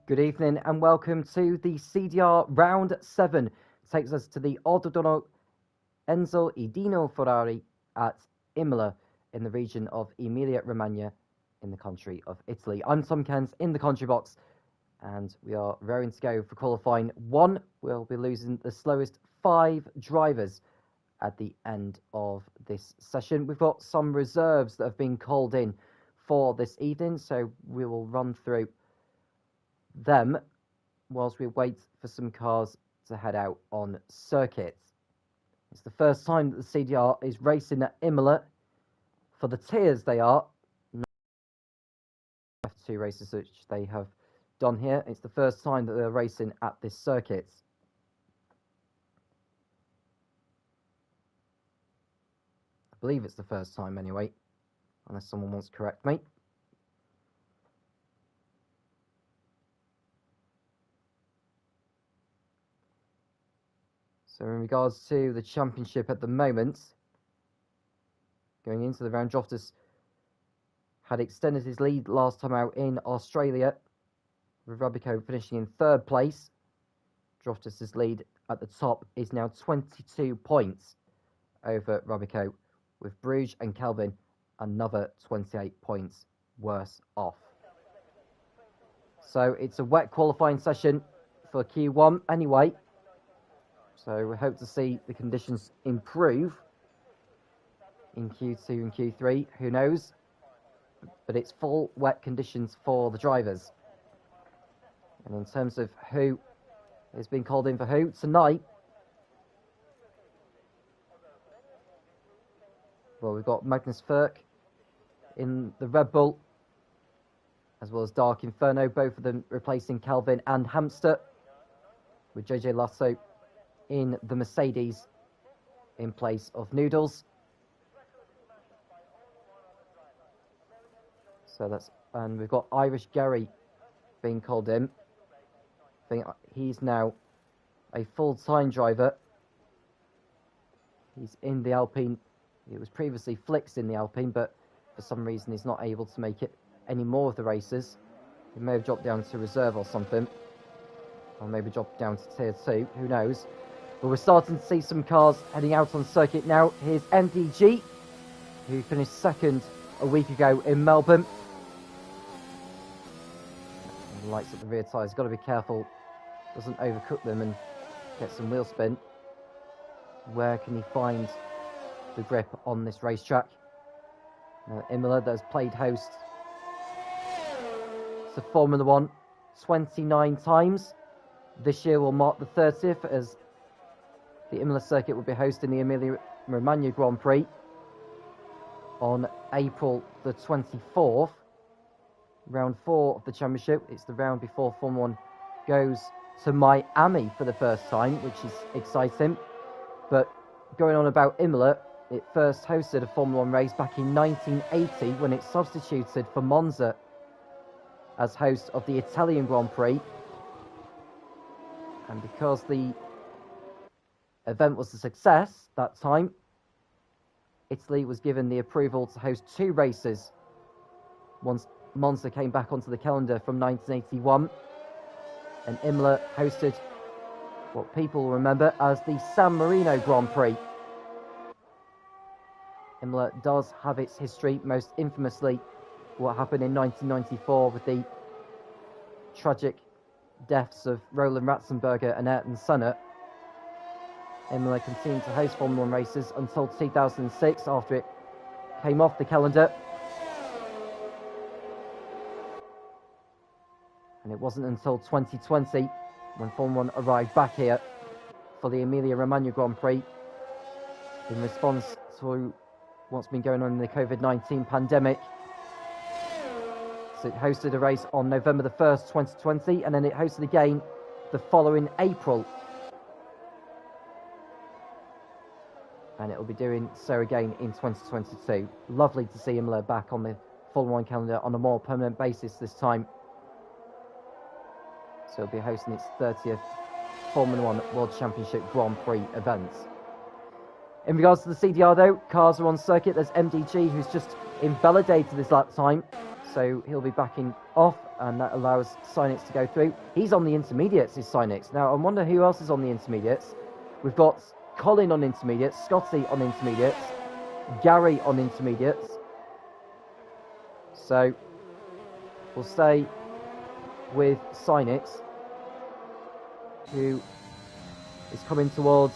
Good evening and welcome to the CDR Round 7. It takes us to the Autodromo Enzo Idino Ferrari at Imola in the region of Emilia-Romagna in the country of Italy. I'm Tom Kent in the country box and we are raring to go for qualifying 1. We'll be losing the slowest 5 drivers at the end of this session. We've got some reserves that have been called in for this evening, so we will run through them whilst we wait for some cars to head out on circuit. It's the first time that the CDR is racing at Imola. For the tiers they are F2 races which they have done here. It's the first time that they're racing at this circuit. I believe it's the first time anyway, unless someone wants to correct me. So in regards to the championship at the moment, going into the round, Droftus had extended his lead last time out in Australia, with Rabico finishing in 3rd place. Droftus's lead at the top is now 22 points over Rabico, with Bruges and Kelvin another 28 points worse off. So it's a wet qualifying session for Q1 anyway. So we hope to see the conditions improve in Q2 and Q3, who knows? But it's full wet conditions for the drivers. And in terms of who is being called in for who tonight, well, we've got Magnus Ferk in the Red Bull, as well as Dark Inferno, both of them replacing Kelvin and Hamster, with JJ Lasso in the Mercedes in place of Noodles. And we've got Irish Gary being called in. I think he's now a full-time driver. He's in the Alpine. It was previously Flicks in the Alpine, but for some reason he's not able to make it any more of the races. He may have dropped down to reserve or something, or maybe dropped down to tier 2, who knows. But we're starting to see some cars heading out on circuit now. Here's MDG, who finished 2nd a week ago in Melbourne. And the lights at the rear tyres, got to be careful, doesn't overcook them and get some wheel spin. Where can he find the grip on this racetrack? Imola, that has played host to Formula 1 29 times. This year will mark the 30th, as the Imola circuit will be hosting the Emilia-Romagna Grand Prix on April the 24th. Round 4 of the championship. It's the round before Formula 1 goes to Miami for the first time, which is exciting. But going on about Imola, it first hosted a Formula 1 race back in 1980 when it substituted for Monza as host of the Italian Grand Prix. And because the event was a success that time, Italy was given the approval to host 2 races once Monza came back onto the calendar from 1981, and Imola hosted what people will remember as the San Marino Grand Prix. Imola does have its history, most infamously what happened in 1994 with the tragic deaths of Roland Ratzenberger and Ayrton Senna. Imola continued to host Formula 1 races until 2006, after it came off the calendar. And it wasn't until 2020 when Formula 1 arrived back here for the Emilia-Romagna Grand Prix in response to what's been going on in the COVID-19 pandemic. So it hosted a race on November the 1st, 2020, and then it hosted again the following April. And it will be doing so again in 2022. Lovely to see Imola back on the Formula 1 calendar on a more permanent basis this time. So it'll be hosting its 30th Formula 1 World Championship Grand Prix event. In regards to the CDR though, cars are on circuit. There's MDG, who's just invalidated his lap time. So he'll be backing off, and that allows Sinix to go through. He's on the intermediates, is Sinix. Now, I wonder who else is on the intermediates. We've got Colin on intermediates, Scotty on intermediates, Gary on intermediates. So we'll stay with Sinix, who is coming towards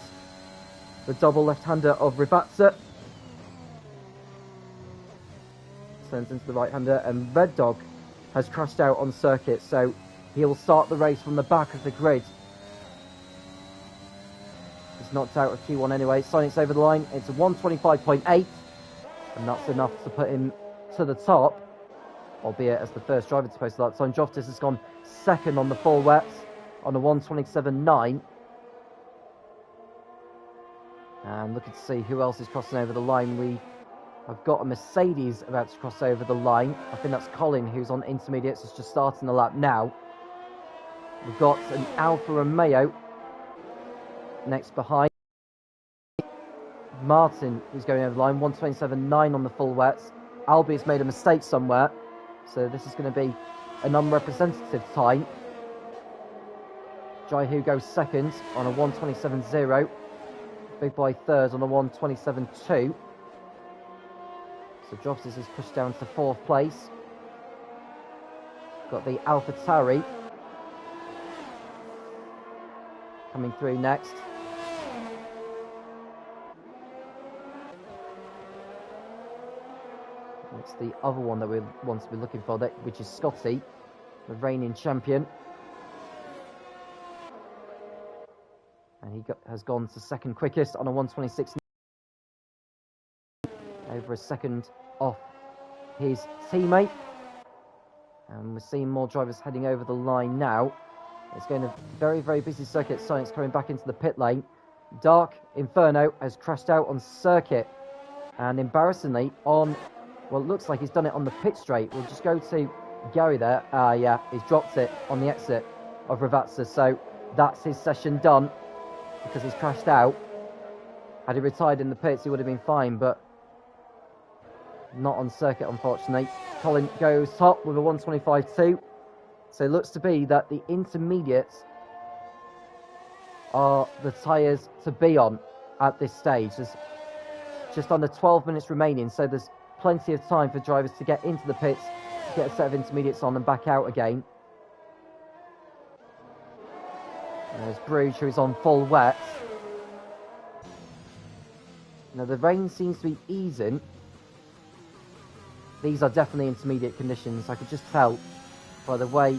the double left-hander of Rivatsa. Turns into the right-hander, and Red Dog has crashed out on circuit, so he'll start the race from the back of the grid. He's knocked out of Q1 anyway. Sinix over the line. It's a 125.8, and that's enough to put him to the top, albeit as the first driver to post that time. Joftis has gone second on the full wets on a 127.9. And looking to see who else is crossing over the line. We have got a Mercedes about to cross over the line. I think that's Colin, who's on intermediates. It's just starting the lap now. We've got an Alfa Romeo next behind. Martin, who's going over the line, 127.9 on the full wets. Albi's made a mistake somewhere, so this is going to be an unrepresentative time. Jai Hu goes second on a 127.0. Big Boy third on a 127.2. So Joftis is pushed down to fourth place. Got the AlphaTauri coming through next. It's the other one that we want to be looking for, which is Scotty, the reigning champion. And he has gone to second quickest on a 126. Over a second off his teammate. And we're seeing more drivers heading over the line now. It's going to very, very busy circuit. Sinix coming back into the pit lane. Dark Inferno has crashed out on circuit. And embarrassingly on, well, it looks like he's done it on the pit straight. We'll just go to Gary there. Yeah, he's dropped it on the exit of Rivatsa. So that's his session done, because he's crashed out. Had he retired in the pits, he would have been fine, but not on circuit, unfortunately. Colin goes top with a 125.2. So it looks to be that the intermediates are the tyres to be on at this stage. There's just under 12 minutes remaining, so there's plenty of time for drivers to get into the pits, get a set of intermediates on and back out again. And there's Bruges, who is on full wet. Now the rain seems to be easing. These are definitely intermediate conditions. I could just tell by the way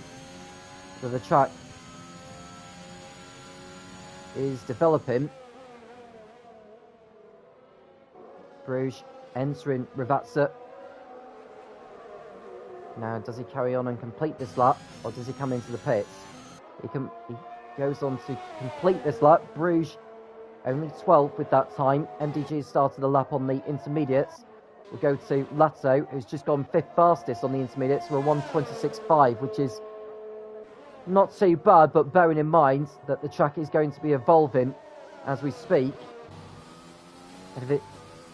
that the track is developing. Bruges entering Rivatsa. Now, does he carry on and complete this lap, or does he come into the pits? He goes on to complete this lap. Bruges only 12th with that time. MDG started the lap on the intermediates. We'll go to Lato, who's just gone fifth fastest on the intermediates for a 126.5, which is not too bad, but bearing in mind that the track is going to be evolving as we speak. And if it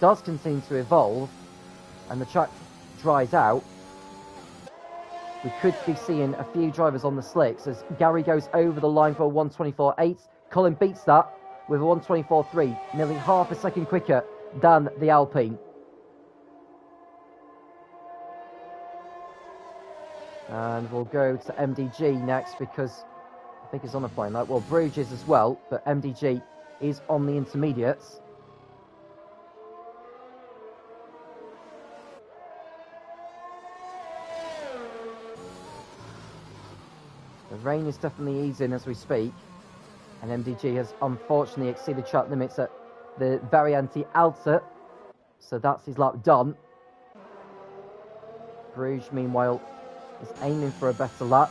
does continue to evolve and the track dries out, we could be seeing a few drivers on the slicks as Gary goes over the line for a 124.8. Colin beats that with a 124.3, nearly half a second quicker than the Alpine. And we'll go to MDG next, because I think he's on a flying light. Well, Bruges is as well, but MDG is on the intermediates. The rain is definitely easing as we speak, and MDG has unfortunately exceeded track limits at the Variante Alta, so that's his lap done. Bruges, meanwhile, is aiming for a better lap.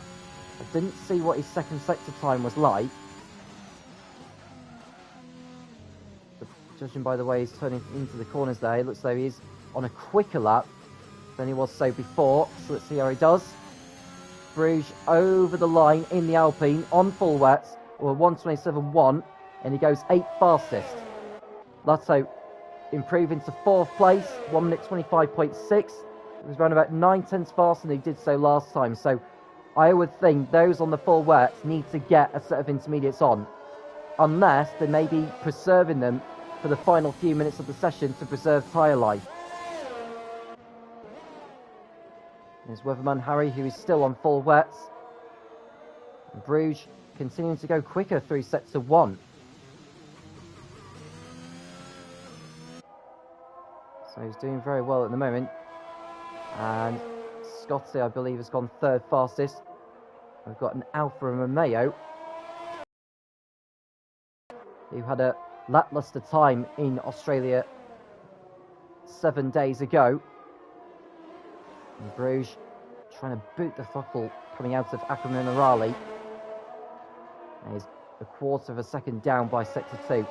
I didn't see what his second sector time was like, but judging by the way he's turning into the corners there, it looks like he is on a quicker lap than he was so before. So let's see how he does. Bruges over the line in the Alpine on full wets, or 127.1, and he goes 8th fastest. Lato improving to 4th place, 1 minute 25.6. It was around about 9/10 faster than he did so last time. So I would think those on the full wets need to get a set of intermediates on, unless they may be preserving them for the final few minutes of the session to preserve tyre life. There's Weatherman Harry, who is still on full wets. And Bruges continuing to go quicker 3 sets to 1. So he's doing very well at the moment. And Scotty, I believe, has gone third fastest. We've got an Alfa Romeo who had a lackluster time in Australia 7 days ago. And Bruges trying to boot the throttle coming out of Akron-Raleigh. He's a quarter of a second down by sector 2.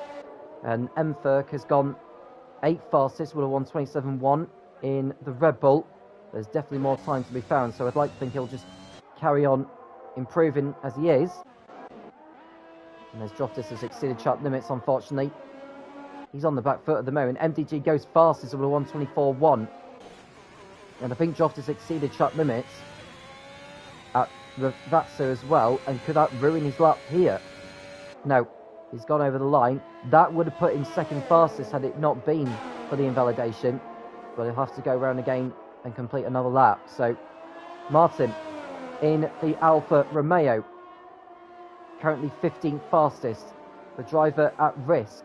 And Mferk has gone 8th fastest with a 1:27.1 in the Red Bull. There's definitely more time to be found, so I'd like to think he'll just carry on improving as he is. And as Joftis has exceeded track limits, unfortunately. He's on the back foot at the moment. MDG goes fastest with a 1:24.1. And I think Joftis exceeded track limits at Vatsa as well, and could that ruin his lap here? No, he's gone over the line. That would have put him second fastest had it not been for the invalidation, but he'll have to go around again and complete another lap. So Martin in the Alfa Romeo, currently 15th fastest, the driver at risk.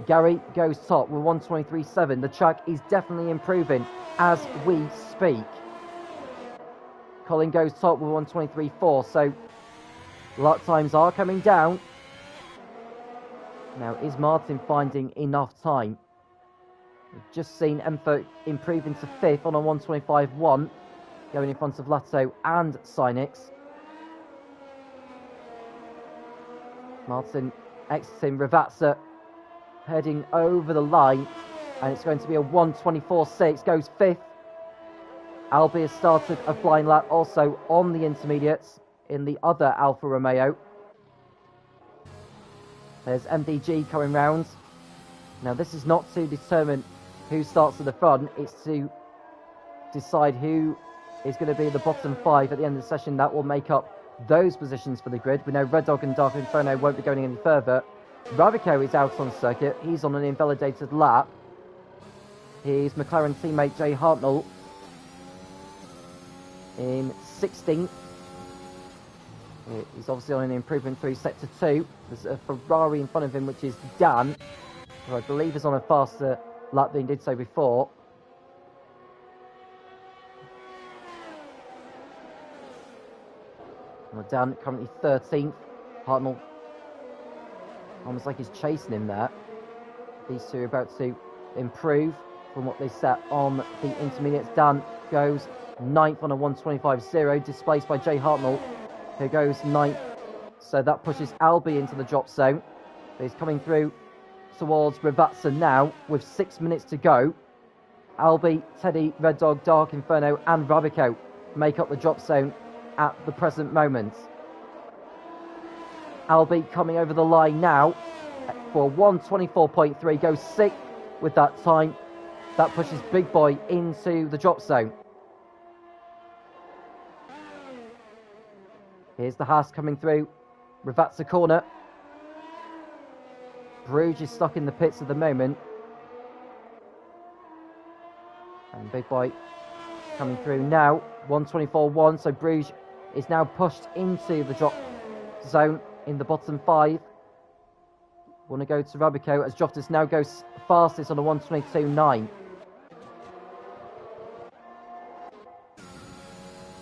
Gary goes top with 1:23.7. The track is definitely improving as we speak. Colin goes top with 1:23.4, so lap times are coming down. Now, is Martin finding enough time? We've just seen Emfer improve into 5th on a 1:25.1, going in front of Lato and Sinix. Martin exiting Ravazza, heading over the line, and it's going to be a 1:24.6, goes 5th. Albi has started a flying lap also on the intermediates in the other Alfa Romeo. There's MDG coming round. Now this is not to determine who starts at the front, it's to decide who is going to be the bottom 5 at the end of the session. That will make up those positions for the grid. We know Red Dog and Dark Inferno won't be going any further. Ravico is out on circuit. He's on an invalidated lap. His McLaren teammate Jay Hartnell in 16th. He's obviously on an improvement through sector 2. There's a Ferrari in front of him, which is Dan, who I believe is on a faster lap than he did so before. Well, Dan currently 13th. Hartnell, almost like he's chasing him there. These two are about to improve from what they set on the intermediates. Dan goes 9th on a 1:25.0, displaced by Jay Hartnell, who goes 9th. So that pushes Albi into the drop zone. He's coming through towards Ravazza now with 6 minutes to go. Albi, Teddy, Red Dog, Dark Inferno and Rabico make up the drop zone at the present moment. Albi coming over the line now for 1:24.3, goes 6th with that time. That pushes Big Boy into the drop zone. Here's the Haas coming through Ravazza corner. Bruges is stuck in the pits at the moment. And Big Boy coming through now, 1:24.1, so Bruges is now pushed into the drop zone in the bottom 5. Want to go to Rabico as Joftis now goes fastest on a 1:22.9.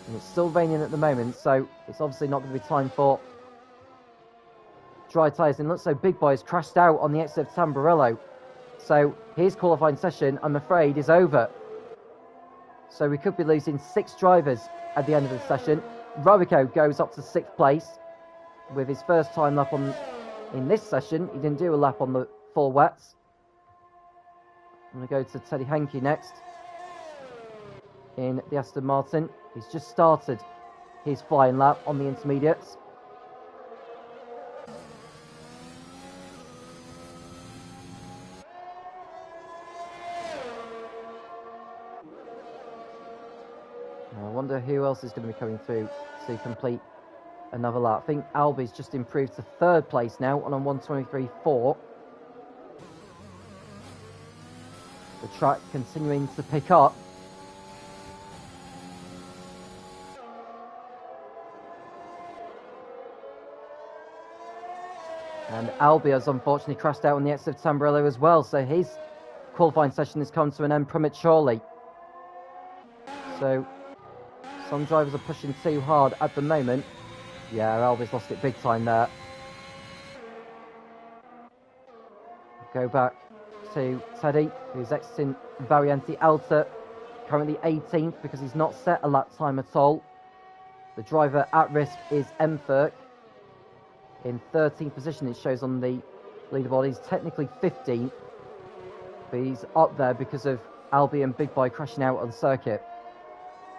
And it's still raining at the moment, so it's obviously not going to be time for dry tyres. And looks so Big Boy has crashed out on the exit of Tamburello. So his qualifying session, I'm afraid, is over. So we could be losing 6 drivers at the end of the session. Rabico goes up to 6th place with his first time lap on in this session. He didn't do a lap on the full wets. I'm going to go to Teddy Henke next in the Aston Martin. He's just started his flying lap on the intermediates. wonder who else is going to be coming through to complete another lap. I think Albi's just improved to third place now on a 1:23.4. The track continuing to pick up. And Albi has unfortunately crashed out on the exit of Tamburello as well, so his qualifying session has come to an end prematurely. So some drivers are pushing too hard at the moment. Yeah, Albi's lost it big time there. Go back to Teddy, who's exiting Variante Alta, currently 18th because he's not set a lap time at all. The driver at risk is Mferk. In 13th position, it shows on the leaderboard. He's technically 15th, but he's up there because of Albi and Big Boy crashing out on circuit.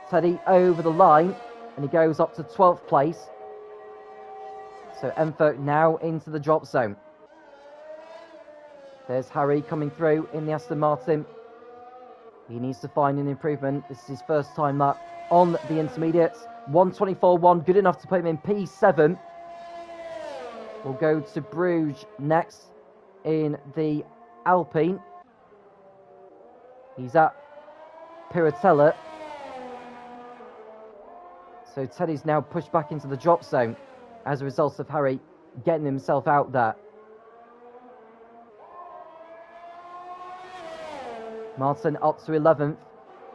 Teddy over the line, and he goes up to 12th place. So Mferk now into the drop zone. There's Harry coming through in the Aston Martin. He needs to find an improvement. This is his first time lap on the intermediates. 1:24.1, good enough to put him in P7. We'll go to Bruges next in the Alpine. He's at Piratella. So Teddy's now pushed back into the drop zone as a result of Harry getting himself out there. Martin up to 11th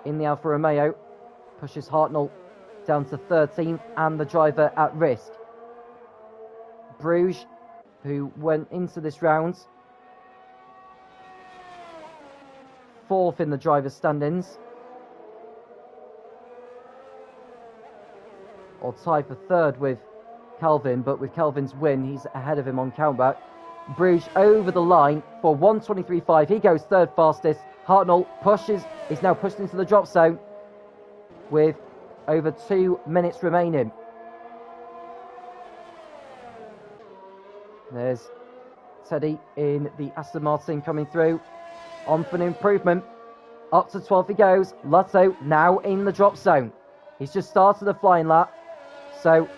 in the Alfa Romeo. Pushes Hartnell down to 13th and the driver at risk. Bruges, who went into this round 4th in the driver's standings, or tied for 3rd with Calvin, but with Calvin's win, he's ahead of him on countback. Bruges over the line for 1:23.5. He goes 3rd fastest. Hartnell pushes, is now pushed into the drop zone with over 2 minutes remaining. There's Teddy in the Aston Martin coming through. On for an improvement. Up to 12th he goes. Lotto now in the drop zone. He's just started a flying lap. So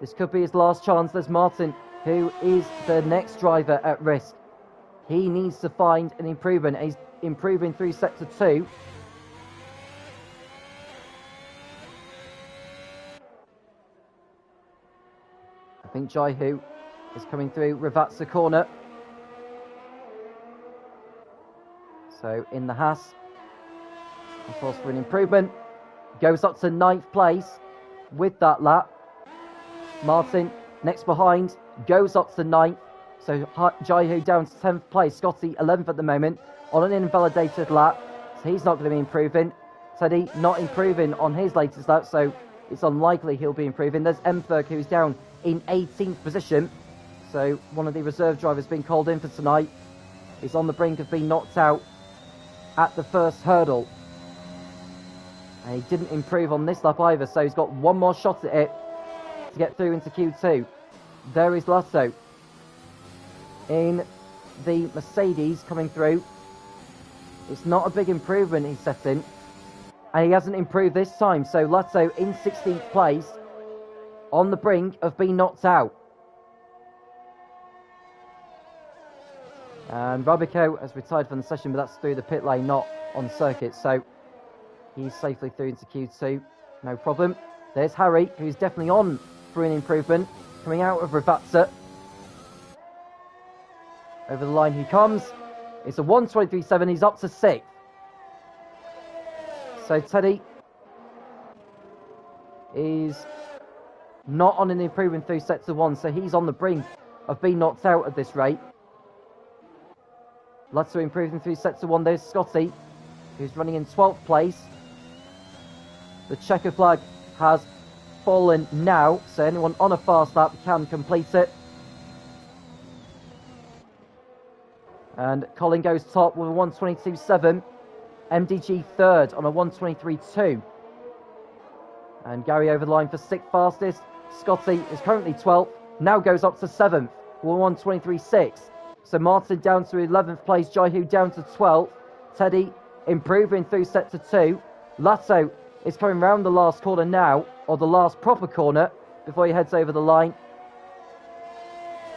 this could be his last chance. There's Martin, who is the next driver at risk. He needs to find an improvement. He's improving through sector 2. I think Jaihu is coming through Ravazza corner. So in the Haas, he falls for an improvement. Goes up to 9th place with that lap. Martin next behind goes up to 9th. So Jaihu down to 10th place. Scotty 11th at the moment on an invalidated lap. So he's not going to be improving. Teddy not improving on his latest lap, so it's unlikely he'll be improving. There's Mferk, who's down in 18th position. So one of the reserve drivers being called in for tonight is on the brink of being knocked out at the first hurdle. And he didn't improve on this lap either, so he's got one more shot at it to get through into Q2. There is Lotto in the Mercedes coming through. It's not a big improvement he's set in, and he hasn't improved this time. So Lotto in 16th place, on the brink of being knocked out. And Robico has retired from the session, but that's through the pit lane, not on circuit. So he's safely through into Q2, no problem. There's Harry, who's definitely on for an improvement, coming out of Ravazza. Over the line he comes. It's a 1:23.7. He's up to 6th. So Teddy is not on an improvement through sector 1, so he's on the brink of being knocked out at this rate. Lotto improving through sector 1. There's Scotty, who's running in 12th place. The checker flag has fallen now, so anyone on a fast lap can complete it. And Colin goes top with a 1:22.7. MDG 3rd on a 1:23.2. And Gary over the line for 6th fastest. Scotty is currently 12th, now goes up to 7th with 1:23.6. So Martin down to 11th place, Jaihu down to 12th. Teddy improving through sector 2. Lotto is coming round the last corner now, or the last proper corner, before he heads over the line.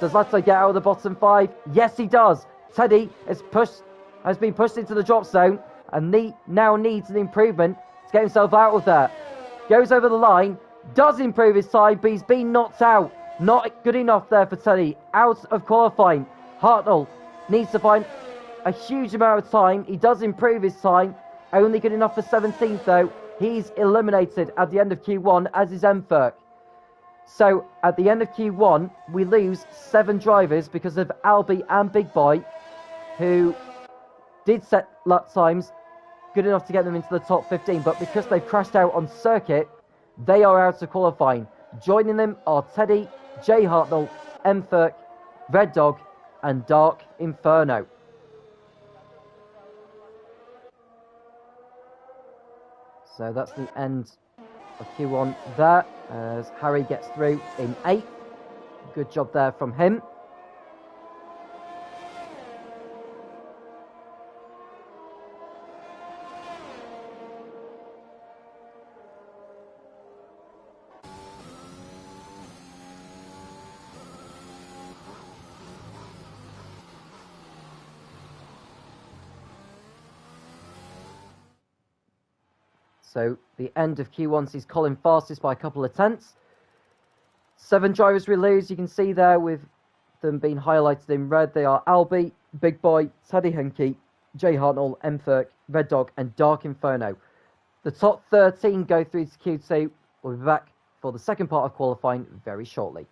Does Lato get out of the bottom 5? Yes, he does. Teddy has been pushed into the drop zone and now needs an improvement to get himself out of there. Goes over the line, does improve his time, but he's been knocked out. Not good enough there for Teddy. Out of qualifying. Hartnell needs to find a huge amount of time. He does improve his time. Only good enough for 17th though. He's eliminated at the end of Q1, as is Mferk. So at the end of Q1, we lose 7 drivers because of Albie and Big Boy, who did set lap times good enough to get them into the top 15, but because they've crashed out on circuit, they are out of qualifying. Joining them are Teddy, Jay Hartnell, Mferk, Red Dog, and Dark Inferno. So that's the end of Q1 there, as Harry gets through in 8th. Good job there from him. So the end of Q1 sees Colin fastest by a couple of tenths. 7 drivers we lose. You can see there with them being highlighted in red. They are Albie, Big Boy, Teddy Henke, Jay Hartnell, Mferk, Red Dog, and Dark Inferno. The top 13 go through to Q2. We'll be back for the second part of qualifying very shortly.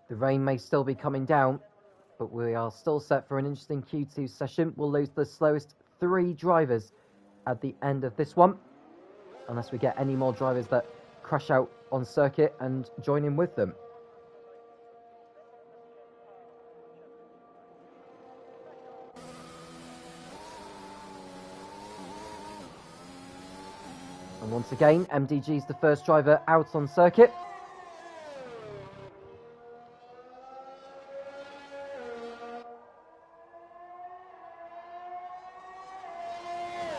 The rain may still be coming down, but we are still set for an interesting Q2 session. We'll lose the slowest 3 drivers at the end of this one, unless we get any more drivers that crash out on circuit and join in with them. And once again, MDG is the first driver out on circuit.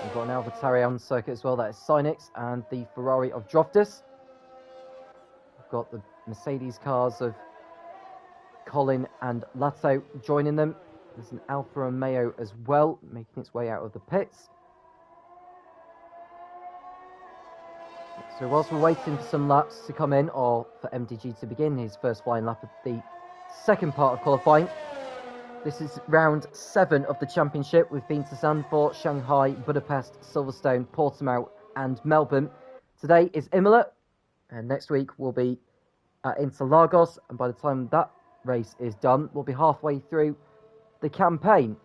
We've got an AlphaTauri on circuit as well. That is Cynix and the Ferrari of Droftus. We've got the Mercedes cars of Colin and Lato joining them. There's an Alfa Romeo as well, making its way out of the pits. So whilst we're waiting for some laps to come in, or for MDG to begin his first flying lap of the second part of qualifying, this is round 7 of the championship. We've been to Zandvoort, Shanghai, Budapest, Silverstone, Portimao and Melbourne. Today is Imola, and next week we'll be at Interlagos, and by the time that race is done, we'll be halfway through the campaign.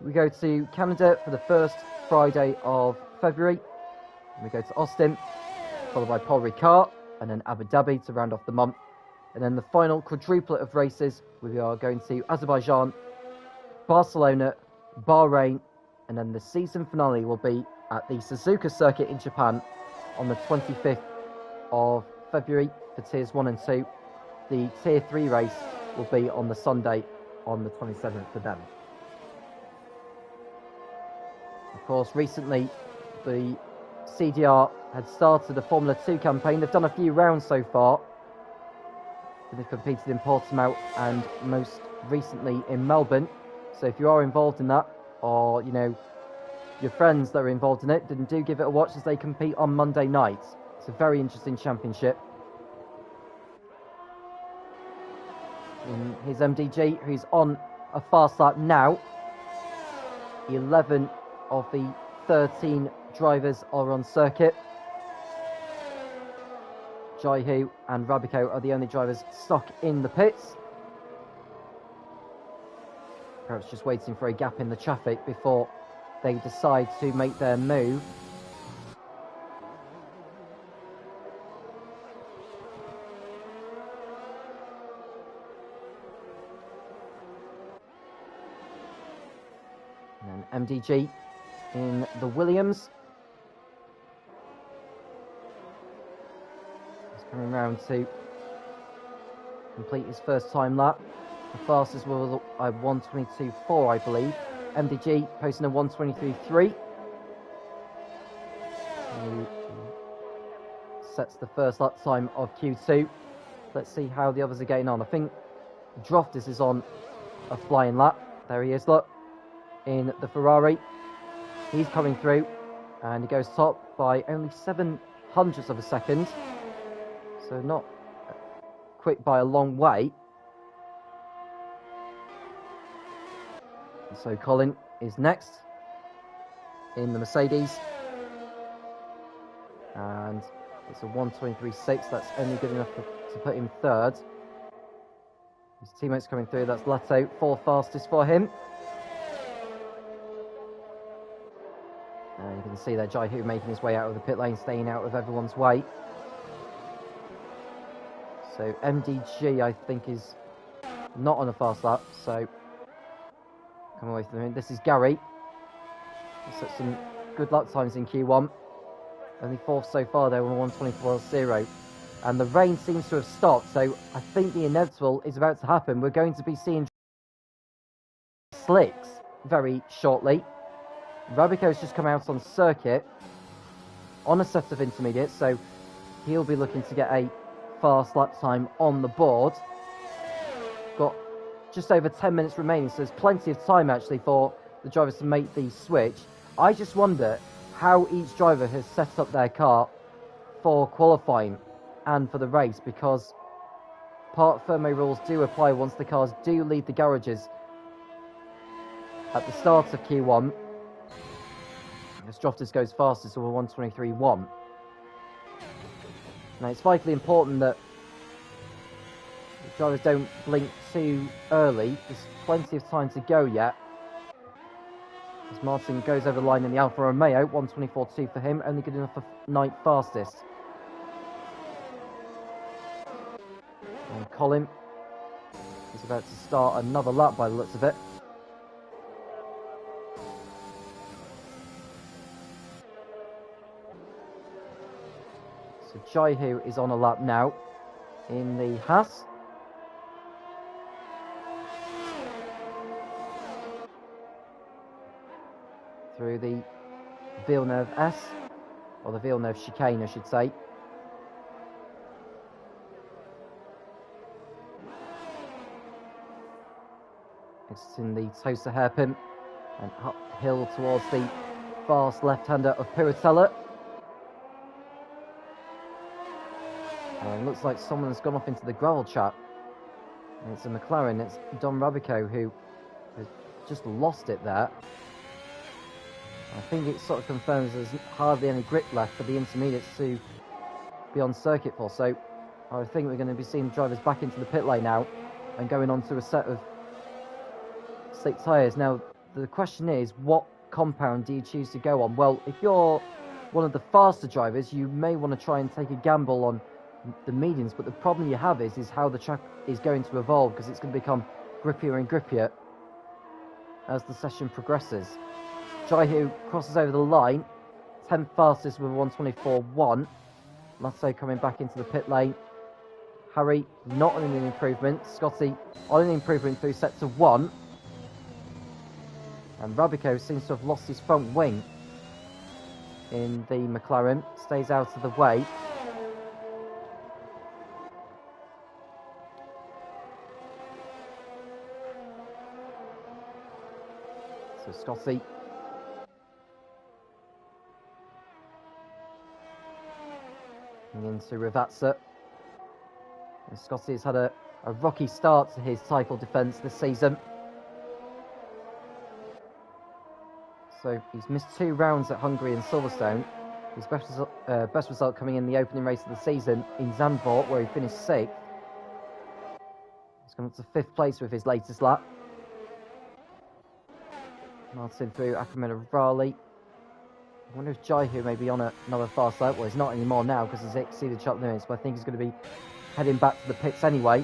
We go to Canada for the first Friday of February, and we go to Austin, followed by Paul Ricard, and then Abu Dhabi to round off the month. And then the final quadruplet of races, we are going to Azerbaijan, Barcelona, Bahrain, and then the season finale will be at the Suzuka circuit in Japan on the 25th of February for Tiers 1 and 2. The Tier 3 race will be on the Sunday on the 27th for them. Of course, recently the CDR had started a Formula 2 campaign. They've done a few rounds so far. They've competed in Portimao and most recently in Melbourne. So if you are involved in that, or you know your friends that are involved in it, then do give it a watch as they compete on Monday night. It's a very interesting championship. And here's MDG, who's on a fast lap now. 11 of the 13 drivers are on circuit. Jaihu and Rabico are the only drivers stuck in the pits. Perhaps just waiting for a gap in the traffic before they decide to make their move. And then MDG in the Williams. He's coming round to complete his first time lap. The fastest was a 1:22.4, I believe. MDG posting a 1:23.3. He sets the first lap time of Q2. Let's see how the others are getting on. I think Droftis is on a flying lap. There he is, look, in the Ferrari. He's coming through, and he goes top by only 0.07 of a second. So not quick by a long way. So Colin is next in the Mercedes, and it's a 1:23.6. That's only good enough to put him third. His teammates coming through. That's Leto, fourth fastest for him. You can see there Jaihu making his way out of the pit lane, staying out of everyone's way. So MDG, I think, is not on a fast lap, so come away from him. This is Gary. He's set some good lap times in Q1. Only fourth so far, though, on 1:24.0. And the rain seems to have stopped, so I think the inevitable is about to happen. We're going to be seeing slicks very shortly. Rabico's just come out on circuit on a set of intermediates, so he'll be looking to get a fast lap time on the board. Got just over 10 minutes remaining, so there's plenty of time actually for the drivers to make the switch. I just wonder how each driver has set up their car for qualifying and for the race, because part Ferme rules do apply once the cars do leave the garages at the start of Q1. Droftis goes fastest with a 1:23.1. Now it's vitally important that the drivers don't blink too early. There's plenty of time to go yet. As Martin goes over the line in the Alfa Romeo, 1:24.2 for him, only good enough for ninth fastest. And Colin is about to start another lap by the looks of it. So Jaihu is on a lap now in the Haas. Through the Villeneuve S, or the Villeneuve chicane, I should say. It's in the Tosa hairpin and uphill towards the fast left-hander of Piratella. And it looks like someone has gone off into the gravel trap. And it's a McLaren, it's Don Rabico, who has just lost it there. I think it sort of confirms there's hardly any grip left for the intermediates to be on circuit for. So I think we're going to be seeing drivers back into the pit lane now and going on to a set of slick tyres. Now, the question is, what compound do you choose to go on? Well, if you're one of the faster drivers, you may want to try and take a gamble on the mediums, but the problem you have is how the track is going to evolve, because it's going to become grippier and grippier as the session progresses. Jaihu crosses over the line, 10th fastest with 1:24.1. Lasso coming back into the pit lane. Harry not on an improvement. Scotty on an improvement through sector 1. And Rabico seems to have lost his front wing in the McLaren. Stays out of the way. So Scotty into Ravazza. And Scotty has had a rocky start to his title defence this season. So he's missed 2 rounds at Hungary and Silverstone. His best result coming in the opening race of the season in Zandvoort, where he finished 6th. He's gone up to 5th place with his latest lap. Martin through Akamaru Raleigh. I wonder if Jaihu may be on another fast lap. Well, he's not anymore now because he's exceeded track limits, but I think he's going to be heading back to the pits anyway.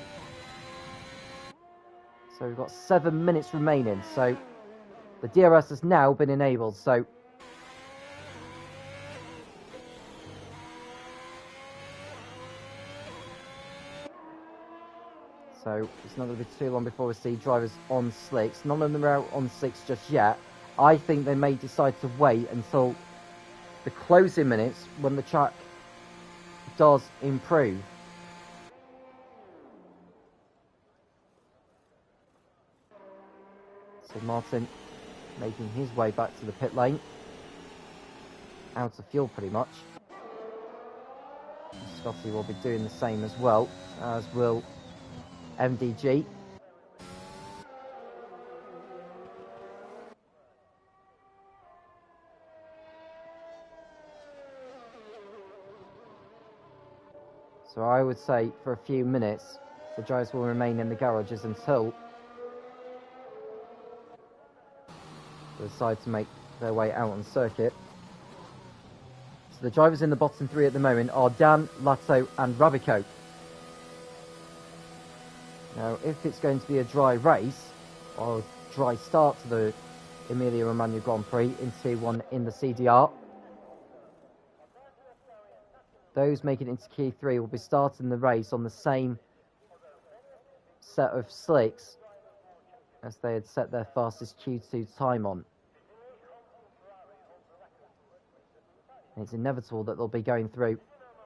So we've got 7 minutes remaining. So the DRS has now been enabled. So it's not going to be too long before we see drivers on slicks. None of them are out on slicks just yet. I think they may decide to wait until the closing minutes when the track does improve. So Martin making his way back to the pit lane. Out of fuel pretty much. Scotty will be doing the same as well, as will MDG. So I would say for a few minutes the drivers will remain in the garages until they decide to make their way out on circuit. So the drivers in the bottom 3 at the moment are Dan, Lato and Rabico. Now if it's going to be a dry race, or a dry start to the Emilia-Romagna Grand Prix in T1 in the CDR, those making it into Q3 will be starting the race on the same set of slicks as they had set their fastest Q2 time on. And it's inevitable that they'll be going through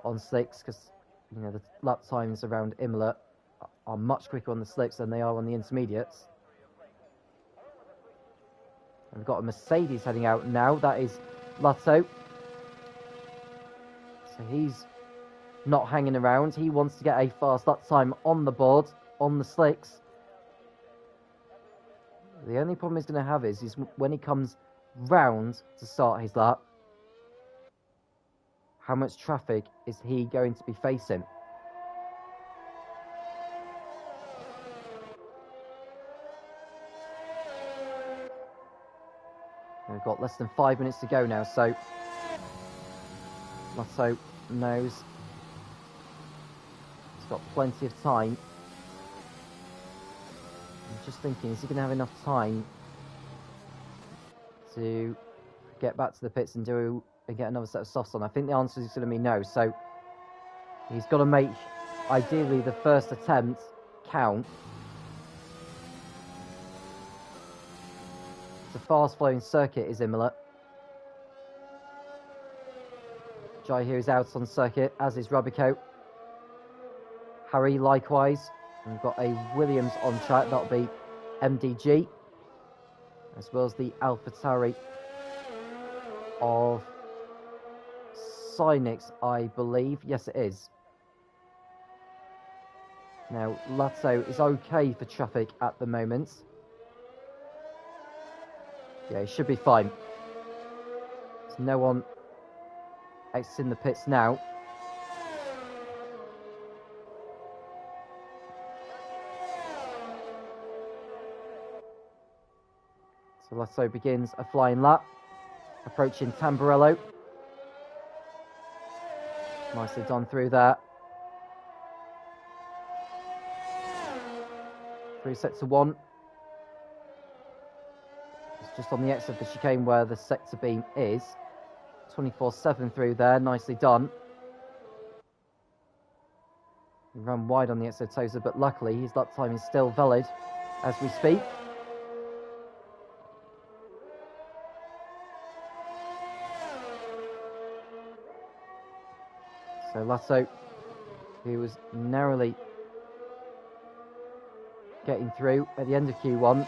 on slicks because, you know, the lap times around Imola are much quicker on the slicks than they are on the intermediates. And we've got a Mercedes heading out now. That is Lato. So he's not hanging around. He wants to get a fast lap time on the board, on the slicks. The only problem he's going to have is when he comes round to start his lap, how much traffic is he going to be facing? We've got less than 5 minutes to go now, so Lato knows he's got plenty of time. I'm just thinking, is he going to have enough time to get back to the pits and get another set of softs on? I think the answer is going to be no, so he's got to make, ideally, the first attempt count. It's a fast-flowing circuit, is Imola. Jaihu is out on circuit, as is Rabico. Harry, likewise. And we've got a Williams on track, that'll be MDG, as well as the AlphaTauri of Cynix, I believe. Yes, it is. Now, Lato is okay for traffic at the moment. Yeah, he should be fine. There's no one exiting the pits now. So Lato begins a flying lap, approaching Tamburello. Nicely done through that. Through sector 1. It's just on the exit of the chicane where the sector beam is. 24/7 through there, nicely done. He ran wide on the exit of Tosa, but luckily his lap time is still valid as we speak. So Lato, who was narrowly getting through at the end of Q1,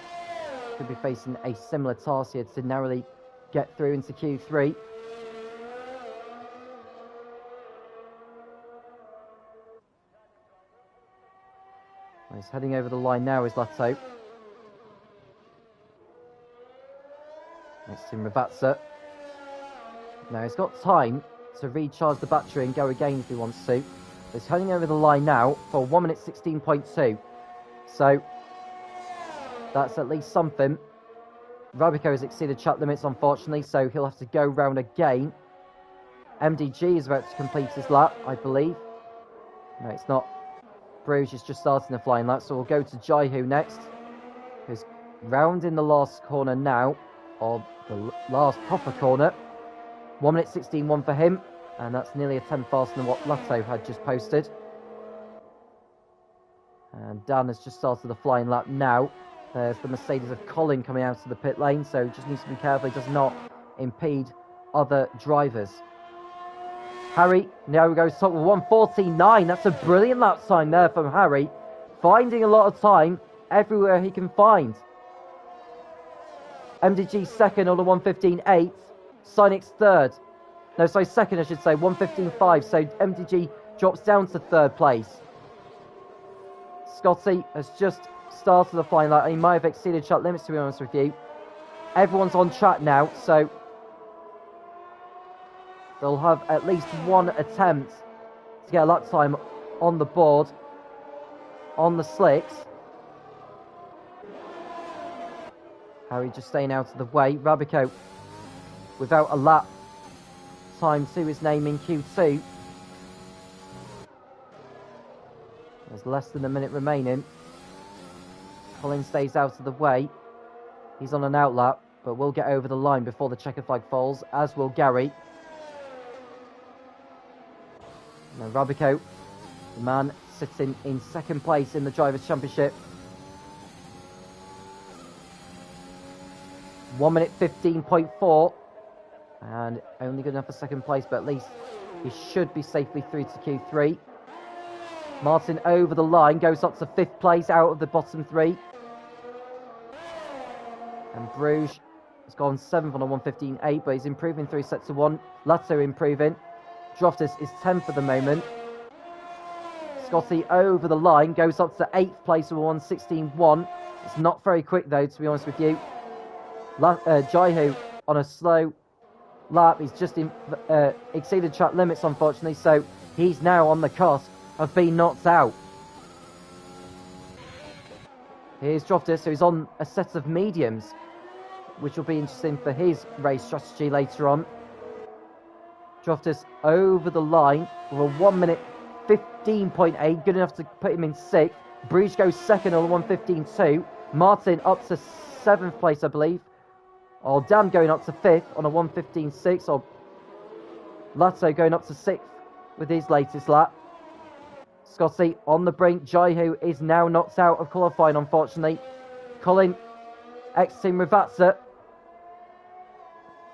could be facing a similar task here to narrowly get through into Q3. He's heading over the line now, is Lato. Next to Ravatsa. Now he's got time to recharge the battery and go again if he wants to. He's heading over the line now for 1 minute 16.2. So that's at least something. Rabico has exceeded track limits, unfortunately, so he'll have to go round again. MDG is about to complete his lap, I believe. No, it's not. Bruges is just starting the flying lap, so we'll go to Jaihu next, who's rounding the last corner now, or the last proper corner. 1 minute 16.1 for him, and that's nearly a 10 faster than what Lato had just posted. And Dan has just started the flying lap now. There's the Mercedes of Colin coming out of the pit lane, so he just needs to be careful he does not impede other drivers. Harry now goes top with 1:49. That's a brilliant lap time there from Harry, finding a lot of time everywhere he can find. MDG second on a 1:15.8. Synix third. No, sorry, second I should say, 1:15.5. So MDG drops down to third place. Scotty has just started the flying lap. He might have exceeded track limits, to be honest with you. Everyone's on track now, so they'll have at least one attempt to get a lap time on the board, on the slicks. Harry just staying out of the way. Rabico without a lap time to his name in Q2. There's less than a minute remaining. Colin stays out of the way. He's on an outlap, but will get over the line before the checker flag falls, as will Gary. Now Rabico, the man sitting in second place in the Drivers' Championship. 1 minute 15.4. And only good enough for second place, but at least he should be safely through to Q3. Martin over the line, goes up to fifth place out of the bottom three. And Bruges has gone 7th on a 1:15.8, but he's improving through set to 1. Lato improving. Droftus is 10th for the moment. Scotty over the line, goes up to 8th place with a 1:16.1. It's not very quick though, to be honest with you. Jaihu on a slow lap. He's just exceeded track limits, unfortunately, so he's now on the cusp of being knocked out. Here's Droftus, who's on a set of mediums, which will be interesting for his race strategy later on. Droftus over the line with a 1 minute 15.8, good enough to put him in 6th. Bruges goes second on a 1:15.2. Martin up to 7th place, I believe. Or Dan going up to 5th on a 1:15.6. Or Lato going up to 6th with his latest lap. Scotty on the brink. Jaihu is now knocked out of qualifying, unfortunately. Colin exiting Ravatsa.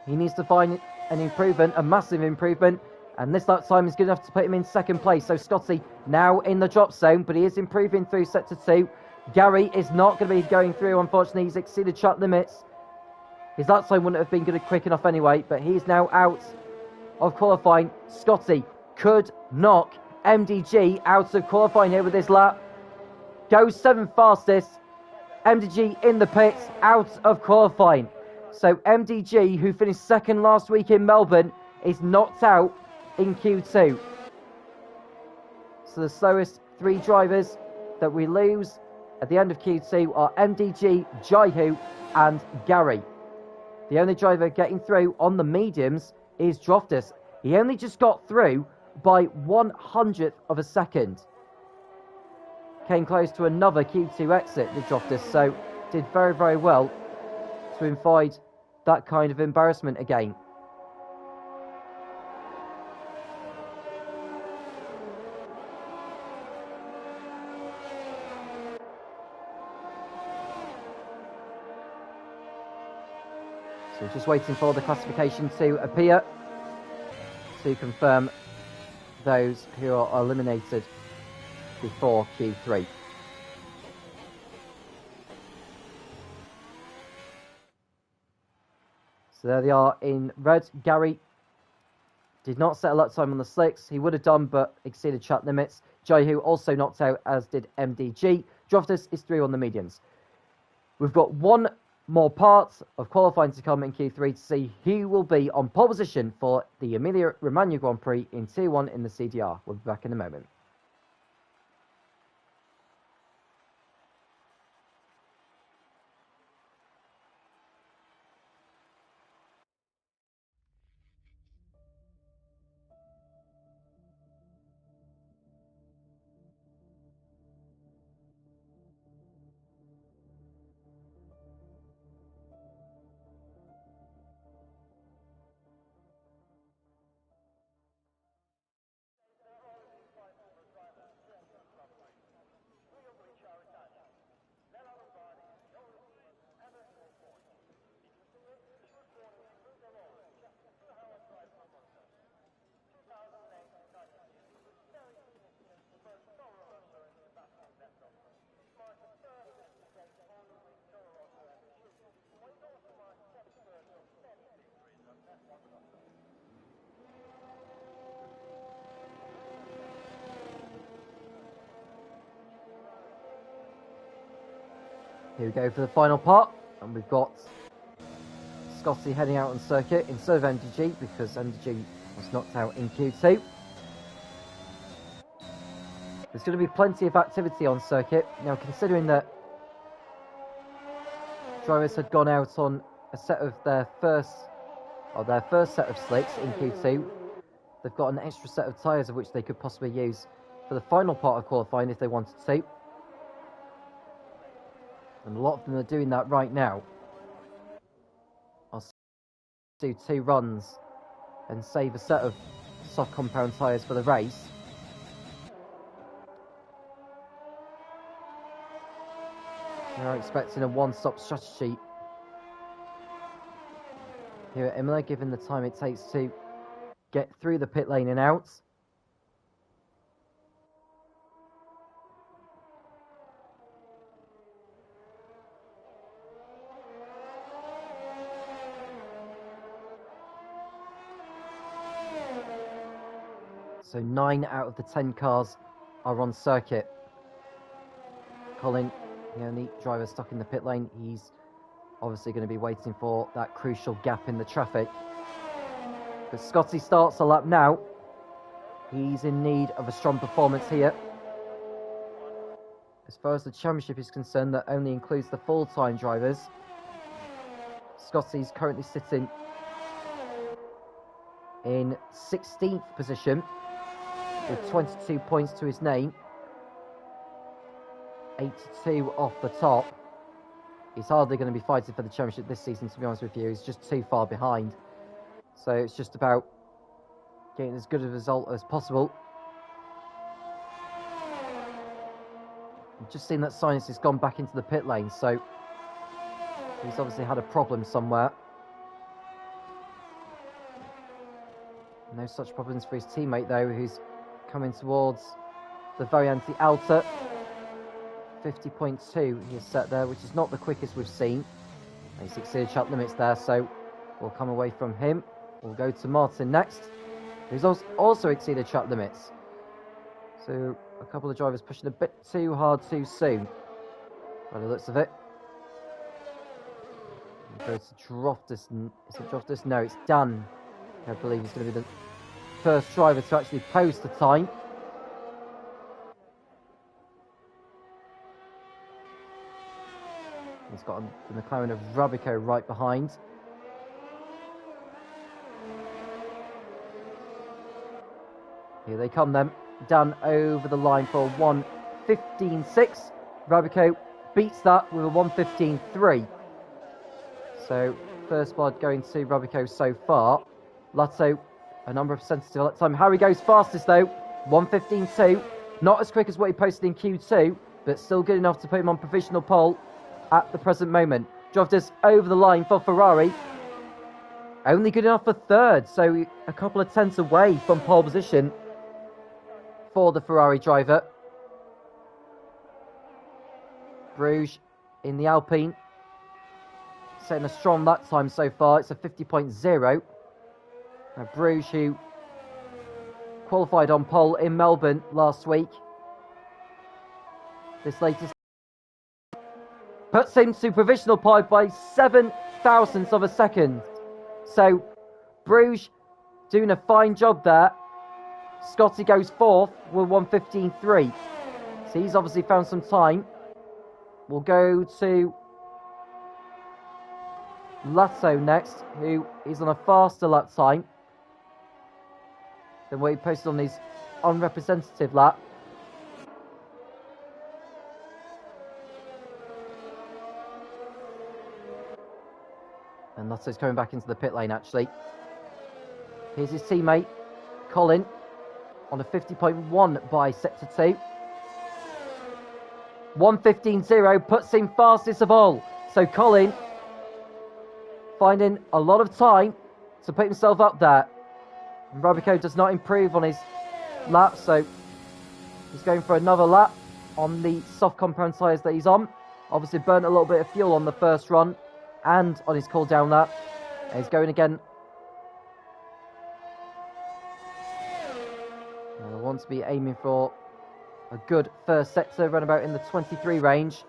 He needs to find an improvement, a massive improvement, and this lap time is good enough to put him in second place. So Scotty now in the drop zone, but he is improving through sector 2. Gary is not going to be going through, unfortunately. He's exceeded track limits. His lap time wouldn't have been good and quick enough anyway, but he's now out of qualifying. Scotty could knock MDG out of qualifying here with this lap. Goes 7th fastest. MDG in the pits, out of qualifying. So MDG, who finished second last week in Melbourne, is knocked out in Q2. So the slowest 3 drivers that we lose at the end of Q2 are MDG, Jaihu and Gary. The only driver getting through on the mediums is Droftus. He only just got through by 1/100th of a second. Came close to another Q2 exit, the Droftus, so did very, very well to avoid that kind of embarrassment again. So just waiting for the classification to appear to confirm those who are eliminated before Q3. So there they are in red. Gary did not set a lap time on the slicks. He would have done, but exceeded track limits. Jaihu also knocked out, as did MDG. Droftus is through on the mediums. We've got one more parts of qualifying to come in Q3 to see who will be on pole position for the Emilia-Romagna Grand Prix in Tier 1 in the CDR. We'll be back in a moment. Here we go for the final part, and we've got Scotty heading out on circuit instead of MDG because MDG was knocked out in Q2. There's going to be plenty of activity on circuit. Now, considering that drivers had gone out on a set of their first set of slicks in Q2, they've got an extra set of tyres of which they could possibly use for the final part of qualifying if they wanted to. And a lot of them are doing that right now. I'll do 2 runs and save a set of soft compound tyres for the race. They're expecting a one-stop strategy here at Imola, given the time it takes to get through the pit lane and out. So 9 out of the 10 cars are on circuit. Colin, the only driver stuck in the pit lane, he's obviously going to be waiting for that crucial gap in the traffic. But Scotty starts a lap now. He's in need of a strong performance here. As far as the championship is concerned, that only includes the full-time drivers. Scotty's currently sitting in 16th position with 22 points to his name. 82 off the top. He's hardly going to be fighting for the championship this season, to be honest with you. He's just too far behind. So it's just about getting as good a result as possible. I've just seen that Sinus has gone back into the pit lane, so he's obviously had a problem somewhere. No such problems for his teammate, though, who's coming towards the Variante Alta. 50.2 he has set there, which is not the quickest we've seen. He's exceeded track limits there, so we'll come away from him. We'll go to Martin next, who's also exceeded track limits. So a couple of drivers pushing a bit too hard too soon, by the looks of it. We'll go to Droftus. Is it Droftus? No, it's Dan. I believe he's going to be the first driver to actually post the time. He's got the McLaren of Rabico right behind. Here they come then. Dan over the line for 1:15.6. Rabico beats that with a 1:15.3. So first blood going to Rabico so far. Lato, a number of percentages at that time. Harry goes fastest though. 1:15.2. Not as quick as what he posted in Q2, but still good enough to put him on provisional pole at the present moment. Droftus over the line for Ferrari. Only good enough for third, so a couple of tenths away from pole position for the Ferrari driver. Bruges in the Alpine, setting a strong lap time so far. It's a 50.0. Now Bruges, who qualified on pole in Melbourne last week. This latest puts him to provisional point by 7 thousandths of a second. So Bruges doing a fine job there. Scotty goes fourth with 1:15.3. So he's obviously found some time. We'll go to Lato next, who is on a faster lap time than what he posted on his unrepresentative lap. And Lato's coming back into the pit lane, actually. Here's his teammate, Colin, on a 50.1 by sector 2. 1:15.0 puts him fastest of all. So Colin finding a lot of time to put himself up there. And Rabico does not improve on his lap, so he's going for another lap on the soft compound tyres that he's on. Obviously burnt a little bit of fuel on the first run and on his cool down lap. And he's going again. And I want to be aiming for a good first sector, run about in the 23 range.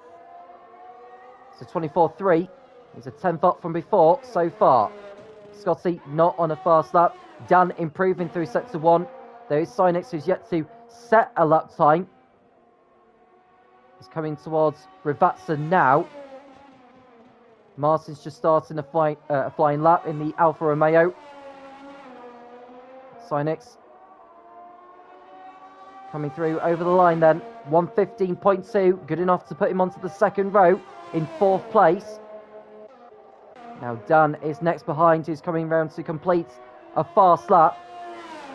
So 24.3. He's a 10th up from before so far. Scotty not on a fast lap. Dan improving through sector 1. There is Sinex, who's yet to set a lap time. He's coming towards Rivatsa now. Martin's just starting a flying lap in the Alfa Romeo. Sinex coming through over the line then. 1:15.2, good enough to put him onto the second row in 4th place. Now Dan is next behind, who's coming round to complete a fast lap,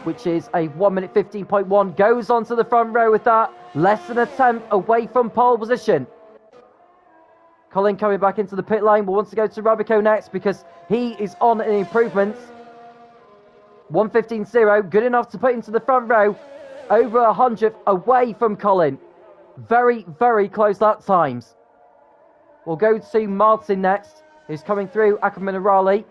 which is a 1:15.1. Goes onto the front row with that. Less than a 10th away from pole position. Colin coming back into the pit lane. We'll want to go to Rabico next because he is on an improvement. 1:15.0, good enough to put into the front row. Over 100th away from Colin. Very, very close lap times. We'll go to Martin next, who's coming through Acque Minerale.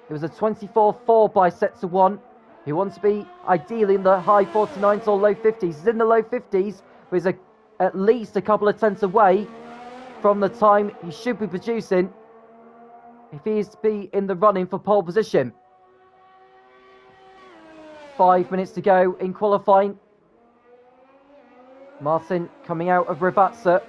It was a 24.4 by sector 1. He wants to be ideally in the high 49s or low 50s. He's in the low 50s, but he's at least a couple of tenths away from the time he should be producing if he is to be in the running for pole position. 5 minutes to go in qualifying. Martin coming out of Rivatsa.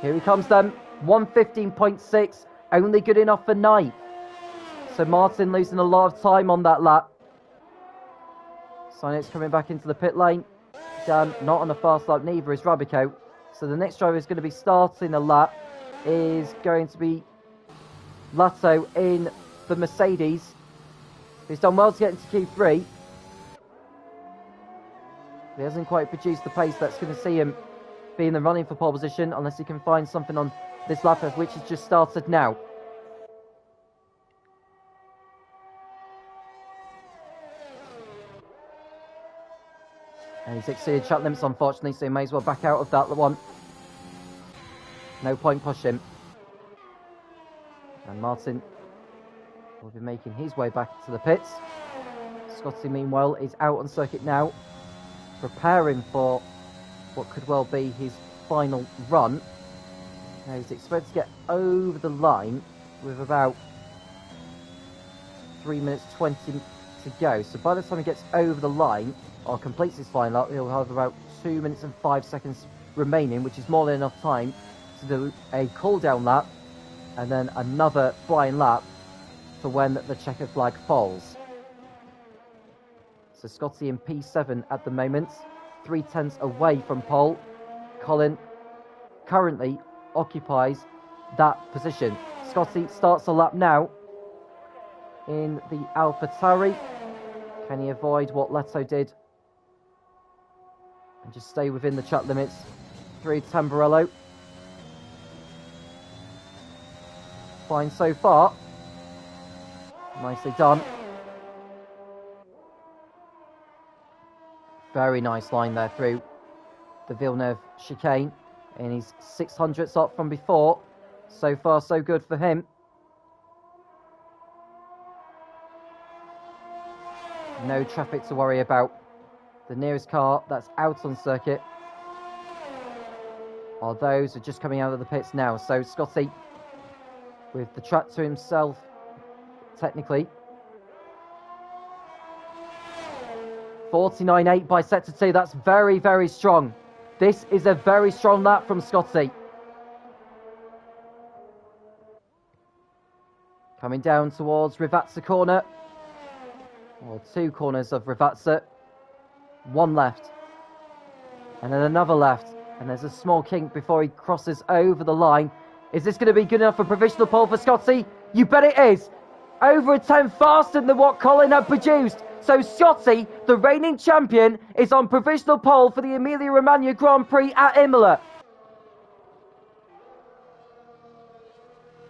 Here he comes then. 1:15.6, only good enough for 9th. So Martin losing a lot of time on that lap. Sinex coming back into the pit lane. Dan not on a fast lap, neither is Rabico. So the next driver is going to be starting a lap is going to be Lato in the Mercedes. He's done well to get into Q3. He hasn't quite produced the pace that's going to see him be in the running for pole position unless he can find something on this lap, which has just started now. And he's exceeded track limits, unfortunately, so he may as well back out of that one. No point pushing. And Martin will be making his way back to the pits. Scotty, meanwhile, is out on circuit now, preparing for what could well be his final run. Now he's expected to get over the line with about 3 minutes 20 to go. So by the time he gets over the line or completes his final lap, he'll have about 2 minutes and 5 seconds remaining, which is more than enough time to do a cool down lap and then another flying lap for when the checker flag falls. So Scotty in P7 at the moment, 3 tenths away from pole. Colin currently occupies that position. Scotty starts a lap now in the AlphaTauri. Can he avoid what Leto did and just stay within the track limits through Tamburello? Fine so far. Nicely done. Very nice line there through the Villeneuve chicane. And he's 600ths up from before. So far, so good for him. No traffic to worry about. The nearest car that's out on circuit are those who are just coming out of the pits now. So Scotty, with the track to himself, technically. 49.8 by sector 2. That's very, very strong. This is a very strong lap from Scotty. Coming down towards Rivazza corner. Or 2 corners of Rivazza. 1 left. And then another left. And there's a small kink before he crosses over the line. Is this going to be good enough for provisional pole for Scotty? You bet it is. Over a 10 faster than what Colin had produced. So Scotty, the reigning champion, is on provisional pole for the Emilia-Romagna Grand Prix at Imola.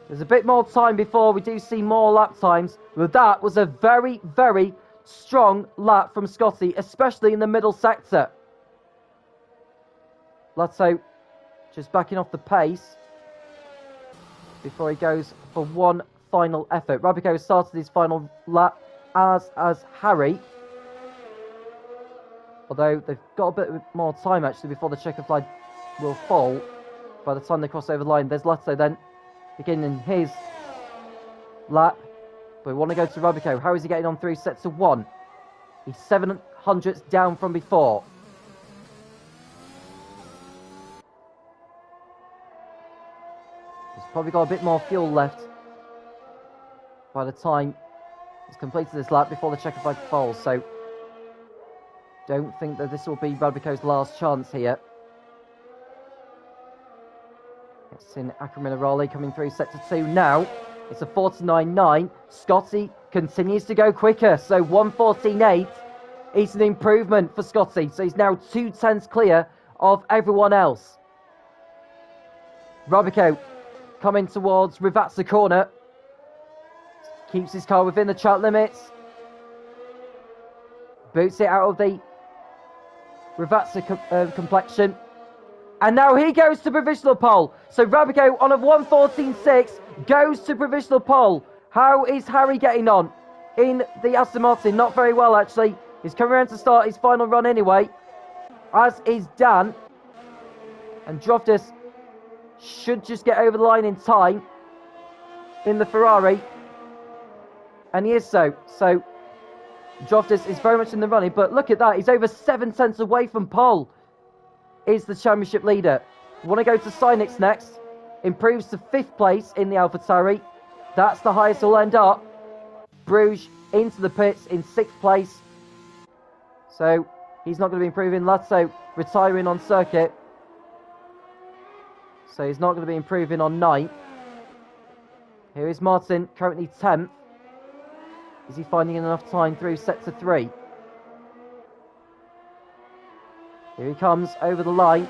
There's a bit more time before we do see more lap times, but that was a very, very strong lap from Scotty, especially in the middle sector. Lotto just backing off the pace before he goes for one final effort. Rabico started his final lap, as Harry. Although they've got a bit more time actually before the checker flag will fall. By the time they cross over the line, there's Lotto then beginning his lap. But we want to go to Rabico. How is he getting on through sector 1? He's 700ths down from before. He's probably got a bit more fuel left by the time he's completed this lap before the checker flag falls. So don't think that this will be Rabico's last chance here. It's in Acrominaroli coming through sector 2 now. It's a 49.9. Scotty continues to go quicker. So 1:14.8 is an improvement for Scotty. So he's now 2/10 clear of everyone else. Rabico coming towards Rivazza corner. Keeps his car within the track limits. Boots it out of the Rivazza complexion. And now he goes to provisional pole. So Rabico on a 1:14.6 goes to provisional pole. How is Harry getting on in the Aston Martin? Not very well, actually. He's coming around to start his final run anyway, as is Dan. And Droftus should just get over the line in time in the Ferrari. And he is so. So Droftus is very much in the running. But look at that. He's over 7 tenths away from pole. Is the championship leader. We want to go to Synix next. Improves to 5th place in the AlphaTauri. That's the highest he'll end up. Bruges into the pits in 6th place. So he's not going to be improving. Lazzo retiring on circuit. So he's not going to be improving on 9th. Here is Martin, currently 10th. Is he finding enough time through sector 3? Here he comes over the line.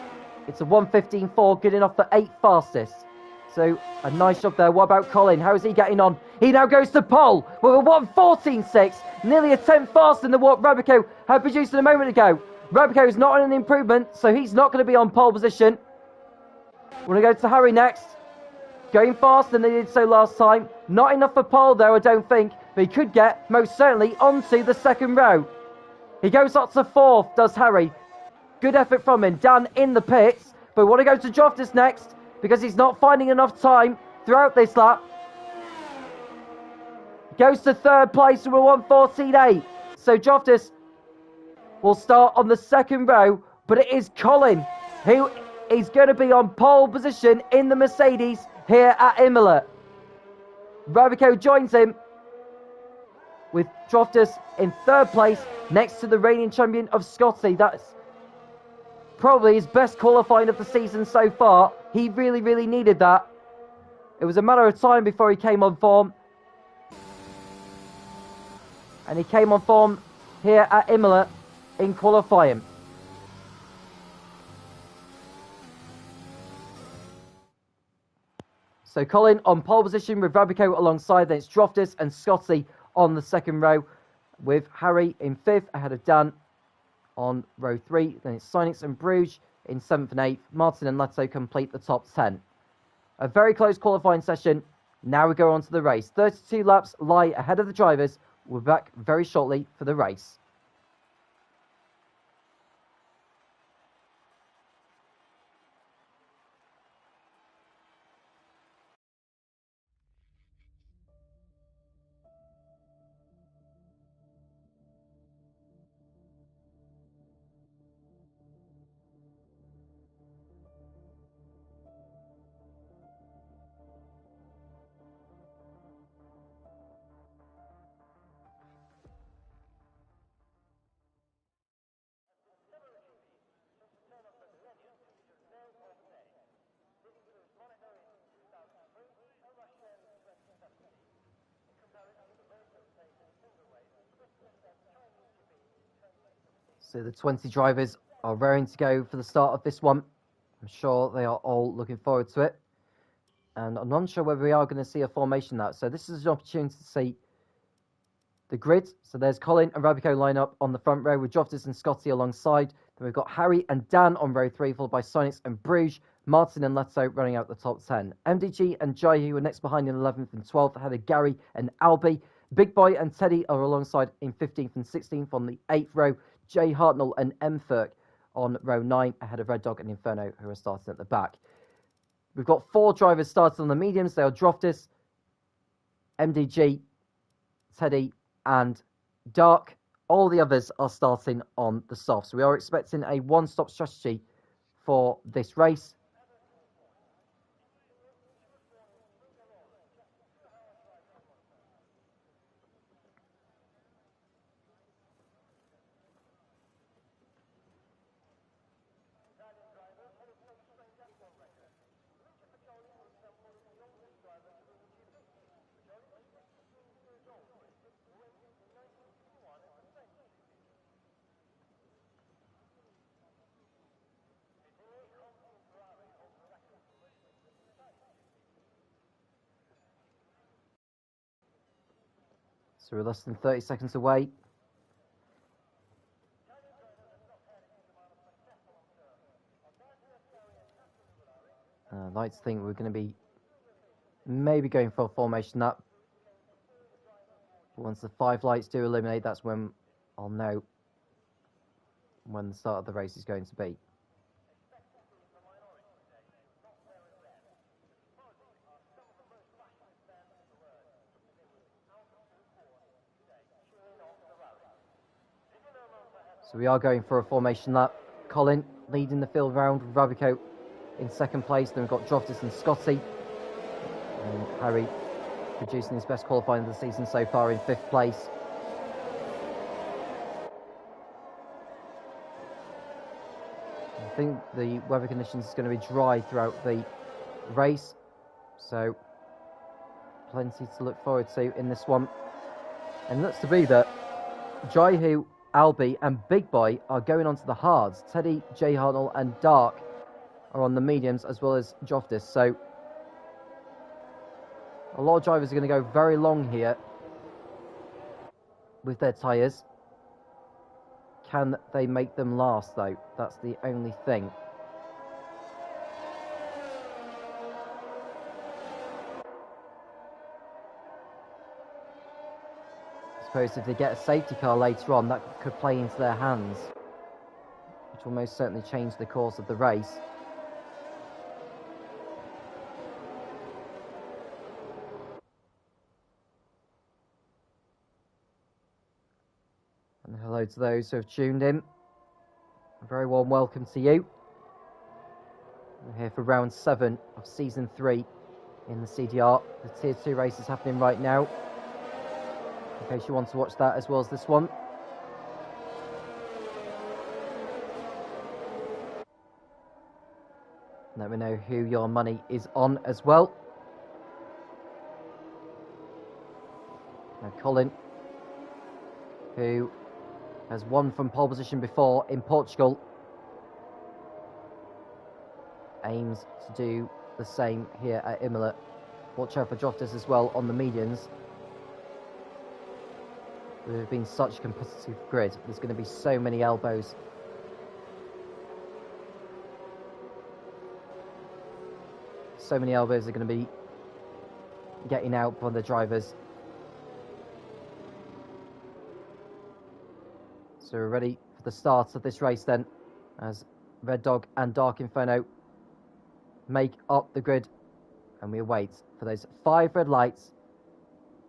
It's a 1:15.4, good enough for 8th fastest. So a nice job there. What about Colin? How is he getting on? He now goes to pole with a 1:14.6, nearly a 10th faster than what Rabico had produced a moment ago. Rabico is not on an improvement, so he's not going to be on pole position. We're going to go to Harry next. Going faster than they did so last time. Not enough for pole though, I don't think, but he could get most certainly onto the second row. He goes up to 4th, does Harry. Good effort from him. Dan in the pits. But we want to go to Droftus next because he's not finding enough time throughout this lap. Goes to 3rd place with a 1:14.8. So Droftus will start on the second row. But it is Colin who is going to be on pole position in the Mercedes here at Imola. Rabico joins him with Droftus in 3rd place next to the reigning champion of Scotty. That's probably his best qualifying of the season so far. He really, really needed that. It was a matter of time before he came on form. And he came on form here at Imola in qualifying. So Colin on pole position with Rabico alongside. Then it's Droftus and Scotty on the second row with Harry in 5th ahead of Dan on row 3. Then it's Synix and Bruges in 7th and 8th. Martin and Leto complete the top 10. A very close qualifying session. Now we go on to the race. 32 laps lie ahead of the drivers. We're back very shortly for the race. So the 20 drivers are raring to go for the start of this one. I'm sure they are all looking forward to it. And I'm not sure whether we are going to see a formation now. So this is an opportunity to see the grid. So there's Colin and Rabico line up on the front row with Joftis and Scotty alongside. Then we've got Harry and Dan on row 3, followed by Sonics and Bruges, Martin and Leto running out the top 10. MDG and Jai, who are next behind in 11th and 12th, ahead of Gary and Albie. Big Boy and Teddy are alongside in 15th and 16th on the 8th row. Jay Hartnell and M. Thurk on row 9, ahead of Red Dog and Inferno, who are starting at the back. We've got 4 drivers starting on the mediums. They are Droftis, MDG, Teddy, and Dark. All the others are starting on the soft. So we are expecting a one-stop strategy for this race. So we're less than 30 seconds away. I'd like to think we're going to be maybe going for a formation up. Once the 5 lights do illuminate, that's when I'll know when the start of the race is going to be. So we are going for a formation lap. Colin leading the field round with Rabico in second place. Then we've got Droftis and Scotty. And Harry producing his best qualifying of the season so far in 5th place. I think the weather conditions is going to be dry throughout the race. So plenty to look forward to in this one. And it looks to be that Jaihu, Albie and Big Boy are going on to the hards. Teddy, Jay Hartnell and Dark are on the mediums, as well as Joftis. So a lot of drivers are going to go very long here with their tyres. Can they make them last, though? That's the only thing. I suppose if they get a safety car later on, that could play into their hands, which will most certainly change the course of the race. And hello to those who have tuned in. A very warm welcome to you. We're here for round 7 of season 3 in the CDR. The tier 2 race is happening right now, in case you want to watch that as well as this one. Let me know who your money is on as well. Now Colin, who has won from pole position before in Portugal, aims to do the same here at Imola. Watch out for Joftis as well on the medians. There's been such a competitive grid. There's going to be so many elbows. So many elbows are going to be getting out by the drivers. So we're ready for the start of this race then, as Red Dog and Dark Inferno make up the grid, and we wait for those 5 red lights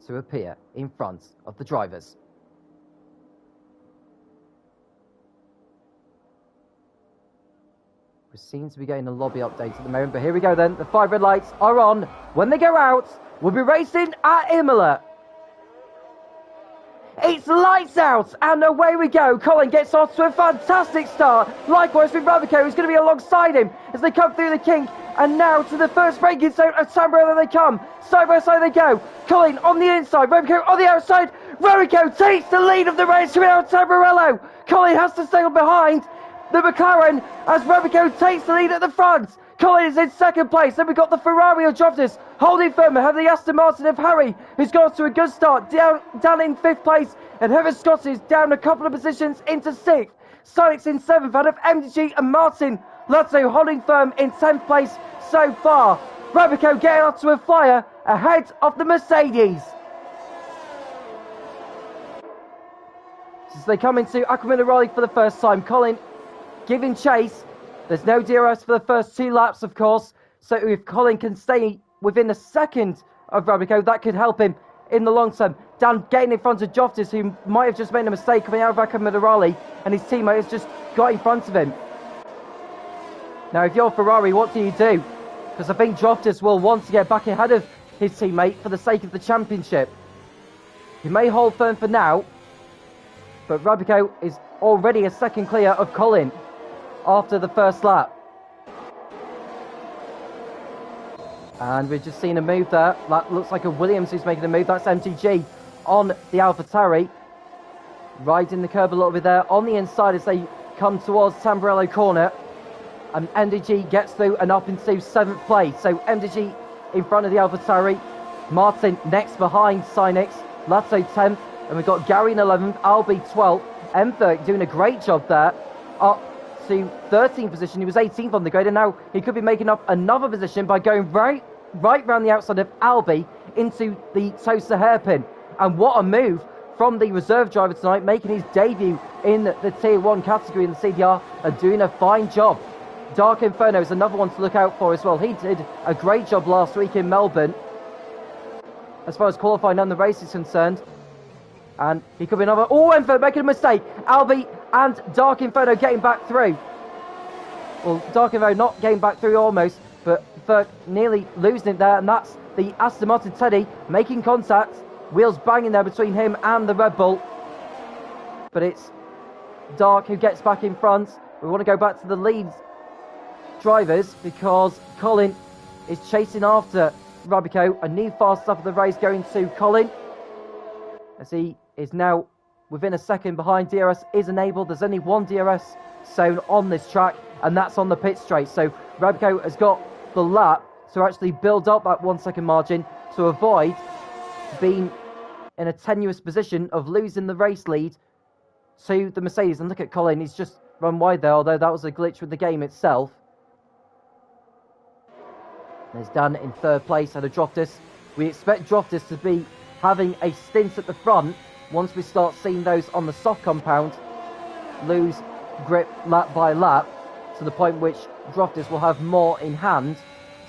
to appear in front of the drivers. We seem to be getting a lobby update at the moment, but here we go then. The 5 red lights are on. When they go out, we'll be racing at Imola. It's lights out, and away we go. Colin gets off to a fantastic start. Likewise with Ravico, who's going to be alongside him as they come through the kink. And now to the first braking zone of Tamborough they come. Side by side they go. Colin on the inside, Ravico on the outside. Ravico takes the lead of the race coming out of Tamborello. Colin has to stay behind the McLaren as Rabico takes the lead at the front. Colin is in second place. Then we've got the Ferrari of Droftis holding firm ahead of the Aston Martin of Harry, who's got to a good start, down in fifth place. And Heather Scott is down a couple of positions into sixth. Sonic's in seventh out of MDG, and Martin Lotto holding firm in 10th place so far. Rabico getting out to a flyer ahead of the Mercedes. As they come into Aqua Minerali for the first time, Colin giving chase. There's no DRS for the first 2 laps, of course. So if Colin can stay within a second of Rabico, that could help him in the long term. Dan getting in front of Droftis, who might have just made a mistake coming out of Aqua Minerali, and his teammate has just got in front of him. Now, if you're Ferrari, what do you do? Because I think Droftis will want to get back ahead of his teammate for the sake of the championship. He may hold firm for now, but Rabico is already a second clear of Colin after the first lap. And we've just seen a move there. That looks like a Williams who's making a move. That's MTG on the AlphaTauri. Riding the curb a little bit there on the inside as they come towards Tamburello corner. And MDG gets through and up into 7th place. So MDG in front of the AlphaTauri. Martin next behind Sinix. Lasso 10th. And we've got Gary in 11th. Albi 12th. M30 doing a great job there. Up to 13th position. He was 18th on the grid, and now he could be making up another position by going right round the outside of Albi into the toaster hairpin. And what a move from the reserve driver tonight, making his debut in the Tier 1 category in the CDR and doing a fine job. Dark Inferno is another one to look out for as well. He did a great job last week in Melbourne as far as qualifying and the race is concerned. And he could be another... Oh, Inferno making a mistake. Albi and Dark Inferno getting back through. Well, Dark Inferno not getting back through almost, but Ferg nearly losing it there. And that's the Aston Martin Teddy making contact. Wheels banging there between him and the Red Bull. But it's Dark who gets back in front. We want to go back to the lead drivers because Colin is chasing after Rabico. A new fast stop of the race going to Colin, as he is now within a second behind. DRS is enabled. There's only one DRS zone on this track, and that's on the pit straight. So Rabico has got the lap to actually build up that 1 second margin to avoid being in a tenuous position of losing the race lead to the Mercedes. And look at Colin, he's just run wide there, although that was a glitch with the game itself. There's Dan in 3rd place out of Droftis. We expect Droftis to be having a stint at the front once we start seeing those on the soft compound lose grip lap by lap, to the point which Droftis will have more in hand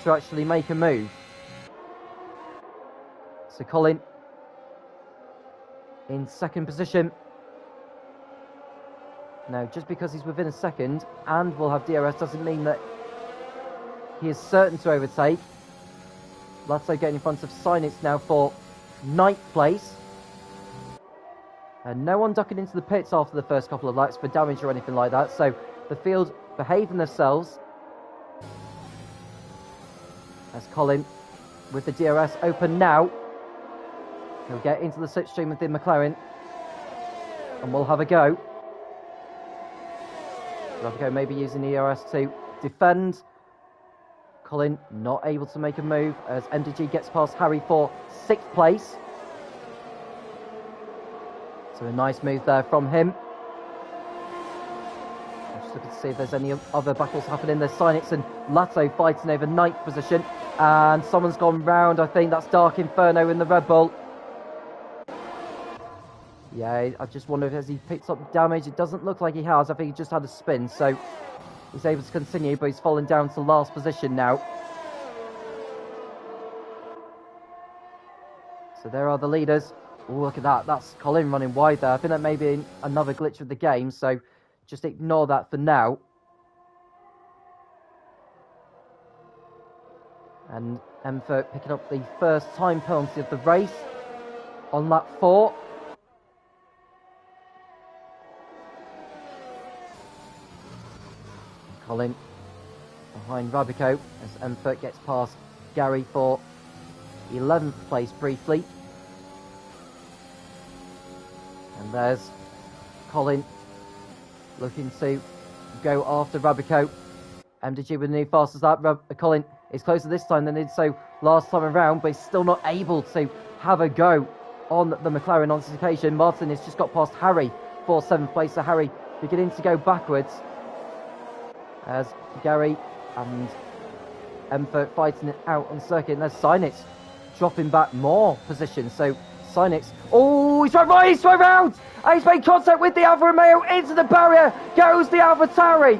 to actually make a move. So Colin in 2nd position. Now, just because he's within a second and will have DRS doesn't mean that he is certain to overtake. Lasso getting in front of Sinitz now for 9th place. And no one ducking into the pits after the first couple of laps for damage or anything like that. So the field behaving themselves. As Colin with the DRS open now. He'll get into the slipstream with the McLaren. And we'll have a go. Rabico maybe using the DRS to defend. Colin not able to make a move as MDG gets past Harry for 6th place. So a nice move there from him. I'm just looking to see if there's any other battles happening. There's Sinix and Lato fighting over 9th position. And someone's gone round. I think that's Dark Inferno in the Red Bull. Yeah, I just wonder if has he picked up damage. It doesn't look like he has. I think he just had a spin. So he's able to continue, but he's fallen down to last position now. So there are the leaders. Oh, look at that. That's Colin running wide there. I think that may be another glitch of the game, so just ignore that for now. And Emfer picking up the first time penalty of the race on lap 4. Colin behind Rabico as Emfer gets past Gary for 11th place briefly. And there's Colin looking to go after Rabico. MDG with a new fastest lap. Colin is closer this time than he did so last time around, but he's still not able to have a go on the McLaren on this occasion. Martin has just got past Harry for 7th place, so Harry beginning to go backwards as Gary and Emfert fighting it out on circuit, and there's Sainz dropping back more positions. So Sainz, oh, he's right, he's right round, and he's made contact with the Alfa Romeo into the barrier. Goes the AlphaTauri.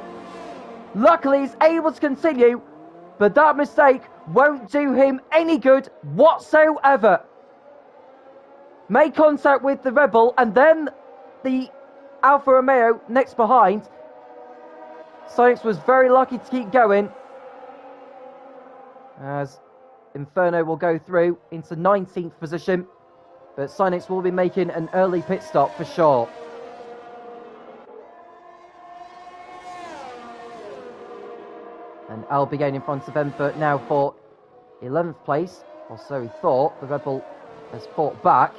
Luckily, he's able to continue, but that mistake won't do him any good whatsoever. Made contact with the Red Bull, and then the Alfa Romeo next behind. Sainz was very lucky to keep going, as Inferno will go through into 19th position, but Sainz will be making an early pit stop for sure. And Albie going in front of Emfert now for 11th place, or so he thought. The Red Bull has fought back.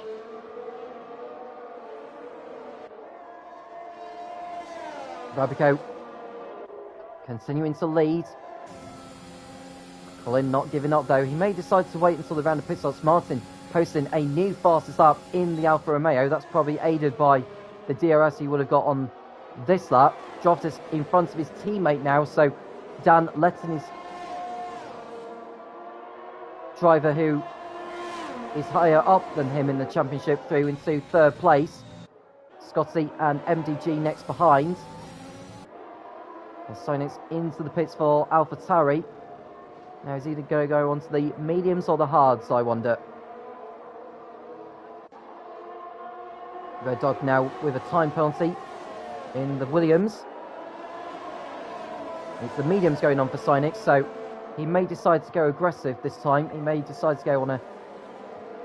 Rabico continuing to lead. Colin not giving up though. He may decide to wait until the round of pit stops. Martin posting a new fastest lap in the Alfa Romeo. That's probably aided by the DRS he would have got on this lap. Droftis in front of his teammate now, so Dan letting his driver who is higher up than him in the championship through into 3rd place. Scotty and MDG next behind. And Sainz into the pits for AlphaTauri. Now is he going to go onto the mediums or the hards, I wonder. Red Dog now with a time penalty in the Williams. It's the mediums going on for Sainz, so he may decide to go aggressive this time. He may decide to go on a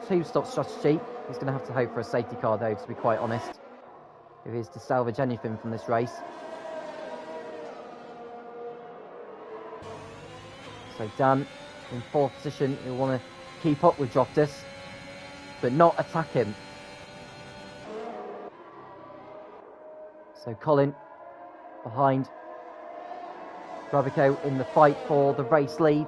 2-stop strategy. He's going to have to hope for a safety car though, to be quite honest, if he is to salvage anything from this race. So Dan in 4th position, he'll want to keep up with Droftis, but not attack him. So Colin behind Rabico in the fight for the race lead.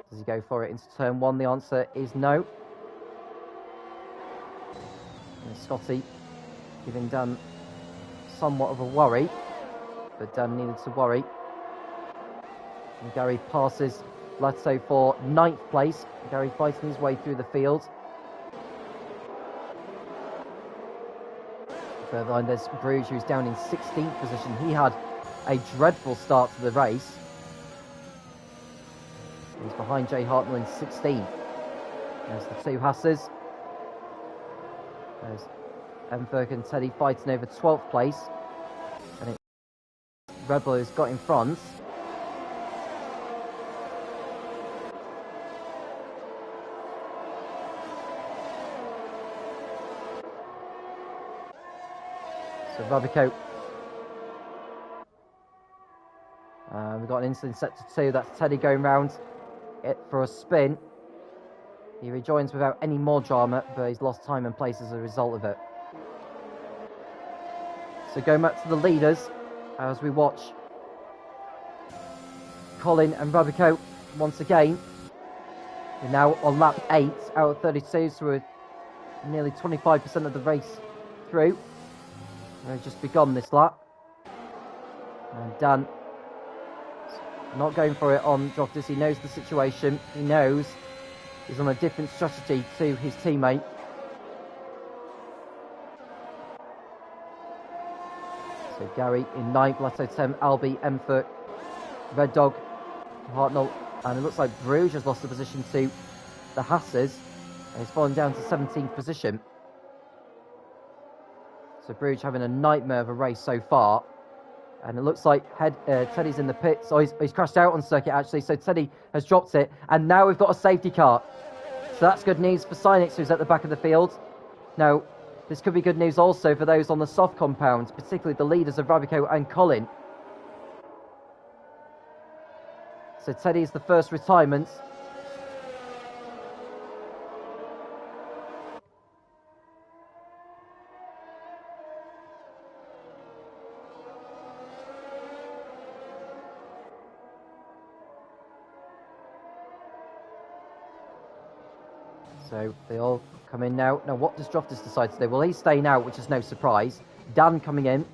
Does he go for it into turn 1? The answer is no. And Scotty giving Dan somewhat of a worry, but Dan needed to worry. And Gary passes Lato for 9th place. Gary fighting his way through the field. Further on, there's Bruges, who's down in 16th position. He had a dreadful start to the race. He's behind Jay Hartnell in 16th. There's the two Hasses. There's Emberg and Teddy fighting over 12th place. And it's Red Bull who's got in front. So Rabico. We've got an incident in sector 2. That's Teddy going round it for a spin. He rejoins without any more drama, but he's lost time and place as a result of it. So going back to the leaders, as we watch Colin and Rabico once again. We're now on lap 8 out of 32, so we're nearly 25% of the race through. We've just begun this lap. And Dan not going for it on Droftis. He knows the situation. He knows he's on a different strategy to his teammate. So Gary in 9th, Lato 10, Albie, Emfert, Red Dog, Hartnell, and it looks like Bruges has lost the position to the Hasses, and he's fallen down to 17th position. So Bruges having a nightmare of a race so far. And it looks like Teddy's in the pits. Oh, he's crashed out on circuit, actually. So Teddy has dropped it. And now we've got a safety car. So that's good news for Sainz, who's at the back of the field. Now, this could be good news also for those on the soft compound, particularly the leaders of Rabico and Colin. So Teddy is the first retirement. So they all come in now. Now, what does Droftus decide to do? Well, he's staying out, which is no surprise. Dan coming in.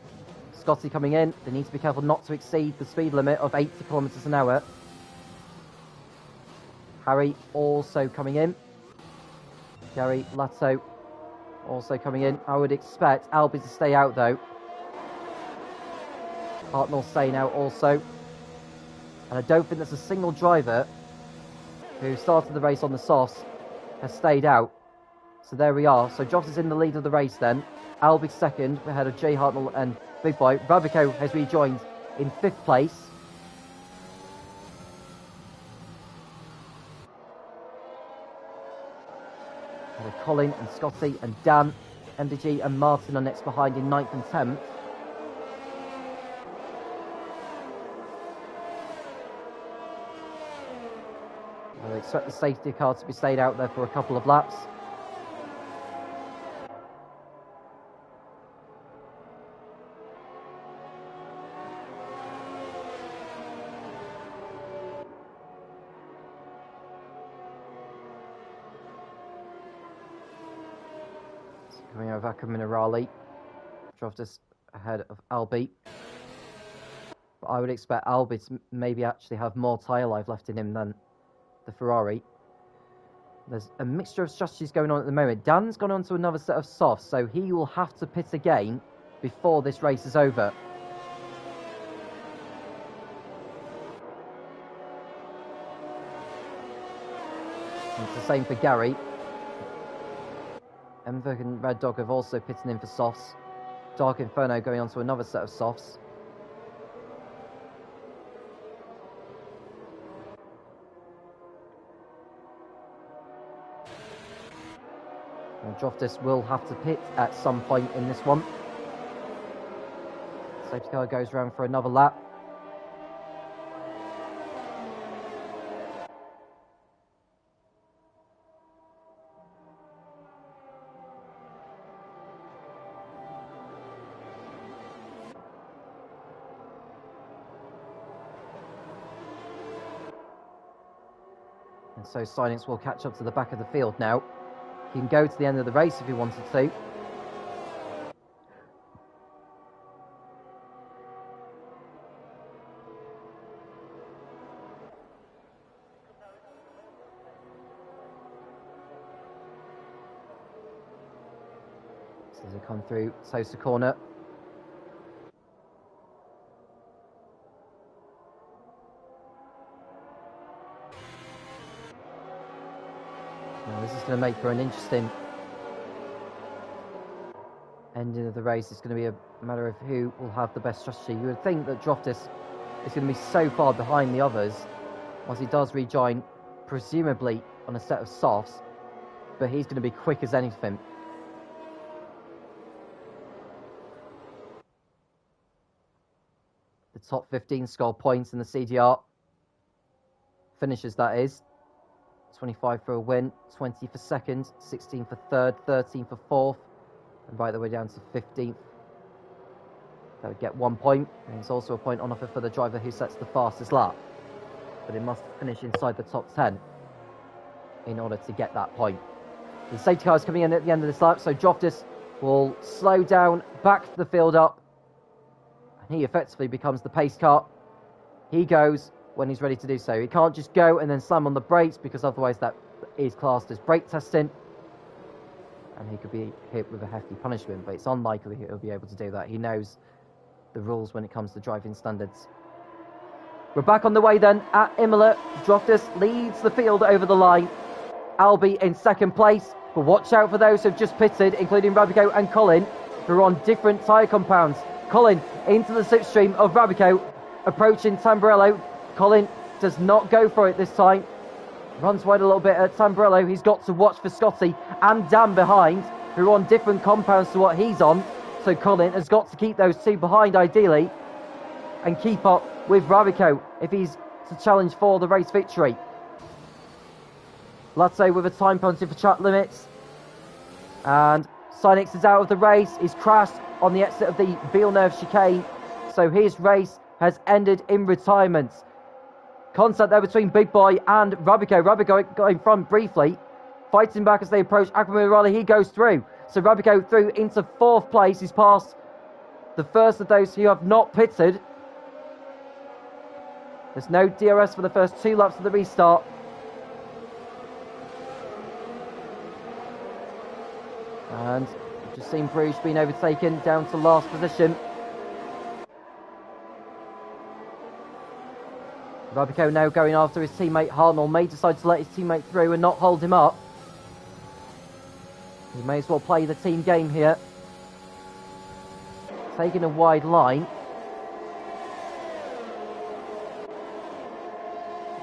Scotty coming in. They need to be careful not to exceed the speed limit of 80 kilometres an hour. Harry also coming in. Gary Lato also coming in. I would expect Albie to stay out, though. Hartnell staying out also. And I don't think there's a single driver who started the race on the softs has stayed out. So there we are. So Jobs is in the lead of the race then. Albie second, ahead of Jay Hartnell and Big Boy. Rabico has rejoined in 5th place. Colin and Scotty and Dan, MDG and Martin are next behind in 9th and 10th. I expect the safety car to be stayed out there for a couple of laps. Coming over Aka Minerali, Droftus ahead of Albie. But I would expect Albie to maybe actually have more tyre life left in him than the Ferrari. There's a mixture of strategies going on at the moment. Dan's gone on to another set of softs, so he will have to pit again before this race is over. And it's the same for Gary. Emberg and Red Dog have also pitted in for softs. Dark Inferno going on to another set of softs. And Droftus will have to pit at some point in this one. Safety car goes around for another lap. And so Silence will catch up to the back of the field now. He can go to the end of the race if he wanted to. So as they come through Sosa corner. Now this is going to make for an interesting ending of the race. It's going to be a matter of who will have the best strategy. You would think that Droftus is going to be so far behind the others once he does rejoin, presumably on a set of softs, but he's going to be quick as anything. The top 15 score points in the CDR. Finishes, that is. 25 for a win, 20 for second, 16 for third, 13 for fourth, and right the way down to 15th. That would get 1 point, and it's also a point on offer for the driver who sets the fastest lap. But it must finish inside the top 10 in order to get that point. The safety car is coming in at the end of this lap, so Droftus will slow down, back the field up, and he effectively becomes the pace car. He goes when he's ready to do so. He can't just go and then slam on the brakes, because otherwise that is classed as brake testing, and he could be hit with a hefty punishment, but it's unlikely he'll be able to do that. He knows the rules when it comes to driving standards. We're back on the way then at Imola. Droftus leads the field over the line. Albie in second place, but watch out for those who've just pitted, including Rabico and Colin, who are on different tyre compounds. Colin into the slipstream of Rabico, approaching Tamburello. Colin does not go for it this time. Runs wide a little bit at Tamburello. He's got to watch for Scotty and Dan behind, who are on different compounds to what he's on. So Colin has got to keep those two behind ideally and keep up with Rabico if he's to challenge for the race victory. Latte with a time penalty for track limits. And Sinex is out of the race. He's crashed on the exit of the Villeneuve chicane. So his race has ended in retirement. Contact there between Big Boy and Rabico. Rabico got in front briefly. fighting back as they approach Aquamirali. He goes through. So Rabico through into 4th place. He's passed the first of those who have not pitted. There's no DRS for the first 2 laps of the restart. And we've just seen Bruges being overtaken down to last position. Rabico now going after his teammate Hartnell. May decide to let his teammate through and not hold him up. He may as well play the team game here. Taking a wide line.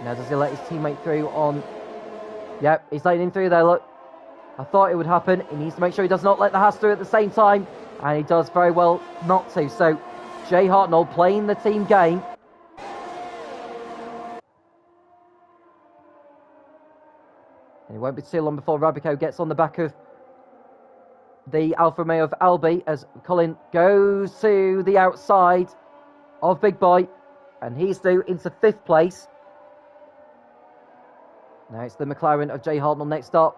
Now does he let his teammate through on... Yep, he's letting him through there, look. I thought it would happen. He needs to make sure he does not let the Haas through at the same time. And he does very well not to. So, Jay Hartnell playing the team game. And it won't be too long before Rabico gets on the back of the Alfa Romeo of Albi as Colin goes to the outside of Big Boy. And he's through into 5th place. Now it's the McLaren of Jay Hartnell next up.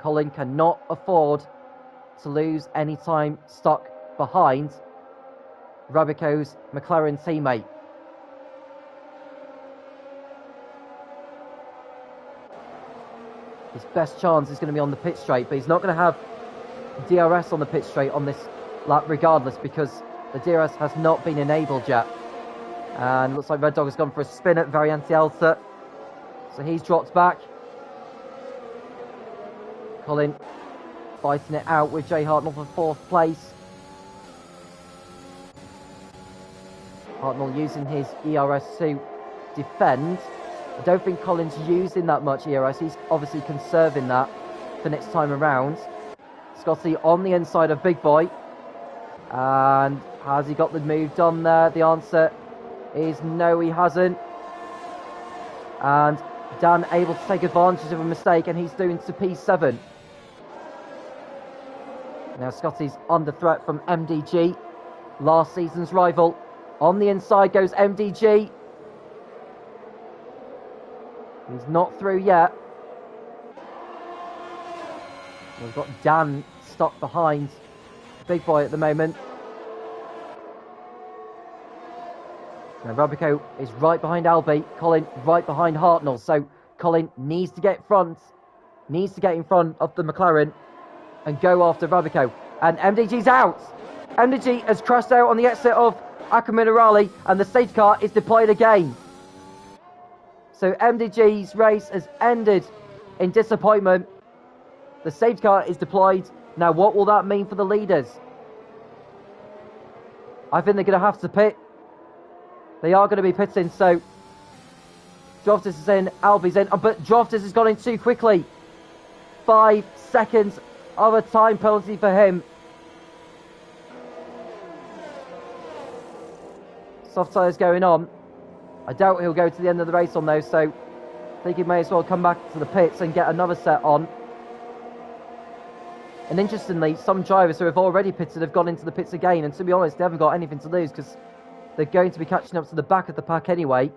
Colin cannot afford to lose any time stuck behind Rabico's McLaren teammate. His best chance is going to be on the pit straight, but he's not going to have DRS on the pit straight on this lap regardless because the DRS has not been enabled yet. And looks like Red Dog has gone for a spin at Variante Alta. So he's dropped back. Colin fighting it out with Jay Hartnell for 4th place. Hartnell using his ERS to defend. I don't think Colin's using that much ERS. He's obviously conserving that for next time around. Scotty on the inside of Big Boy. And has he got the move done there? The answer is no, he hasn't. And Dan able to take advantage of a mistake, and he's doing to P7. Now Scotty's under threat from MDG, last season's rival. On the inside goes MDG. He's not through yet. We've got Dan stuck behind Big Boy at the moment. Now Rabico is right behind Albi. Colin right behind Hartnell. So Colin needs to get in front of the McLaren and go after Rabico. And MDG's out. MDG has crashed out on the exit of Aquaminerali, and the safety car is deployed again. So MDG's race has ended in disappointment. The safety car is deployed. Now what will that mean for the leaders? I think they're going to have to pit. They are going to be pitting, so Droftis is in, Albi's in, but Droftis has gone in too quickly. 5 seconds of a time penalty for him. Soft tyres going on. I doubt he'll go to the end of the race on those, so I think he may as well come back to the pits and get another set on. And interestingly, some drivers who have already pitted have gone into the pits again, and to be honest, they haven't got anything to lose because they're going to be catching up to the back of the pack anyway.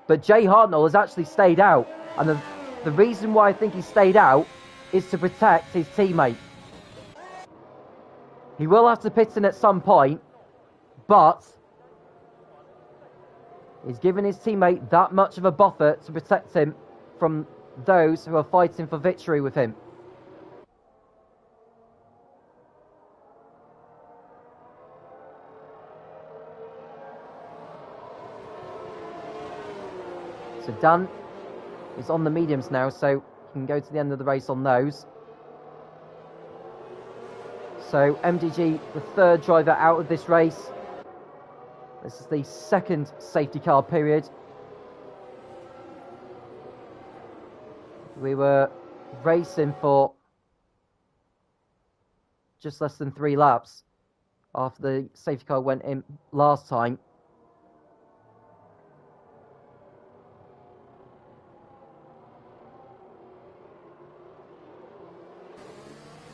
But Jay Hartnell has actually stayed out, and the reason why I think he stayed out is to protect his teammate. He will have to pit in at some point, but he's given his teammate that much of a buffer to protect him from those who are fighting for victory with him. So Dan is on the mediums now, so he can go to the end of the race on those. So MDG, the 3rd driver out of this race. This is the 2nd safety car period. We were racing for just less than 3 laps after the safety car went in last time.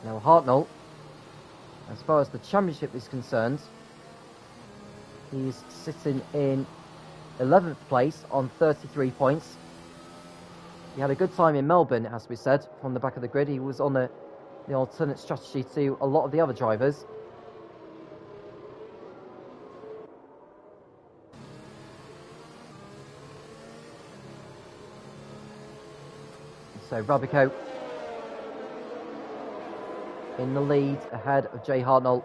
Now Hartnell, as far as the championship is concerned, he's sitting in 11th place on 33 points. He had a good time in Melbourne, as we said, from the back of the grid. He was on the alternate strategy to a lot of the other drivers. So Rabico in the lead ahead of Jay Hartnell.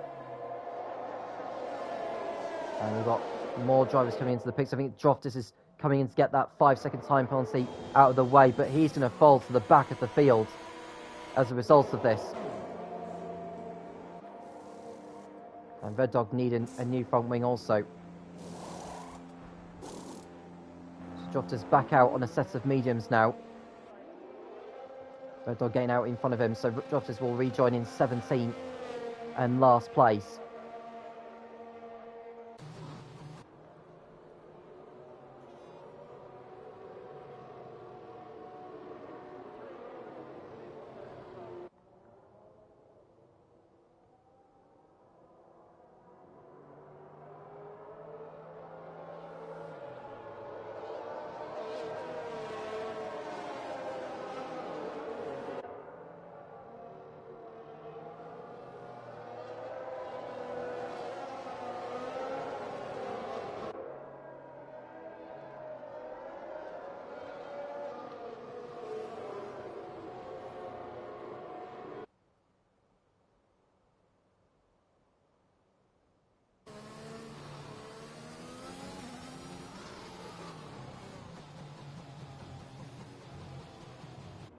And we've got more drivers coming into the pits. I think Droftis is coming in to get that 5-second time penalty out of the way, but he's going to fall to the back of the field as a result of this. And Red Dog needing a new front wing also. So Droftis back out on a set of mediums now. Red Dog getting out in front of him, so Droftis will rejoin in 17th and last place.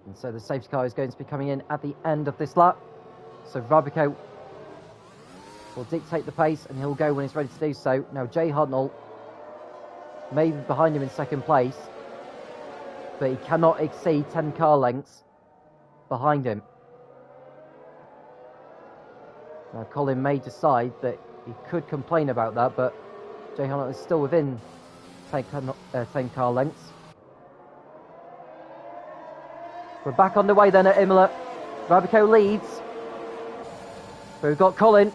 And so the safety car is going to be coming in at the end of this lap. So Rabico will dictate the pace and he'll go when he's ready to do so. Now Jay Hartnell may be behind him in second place, but he cannot exceed 10 car lengths behind him. Now Colin may decide that he could complain about that, but Jay Hartnell is still within 10 car lengths. We're back on the way then at Imola. Rabico leads. But we've got Colin,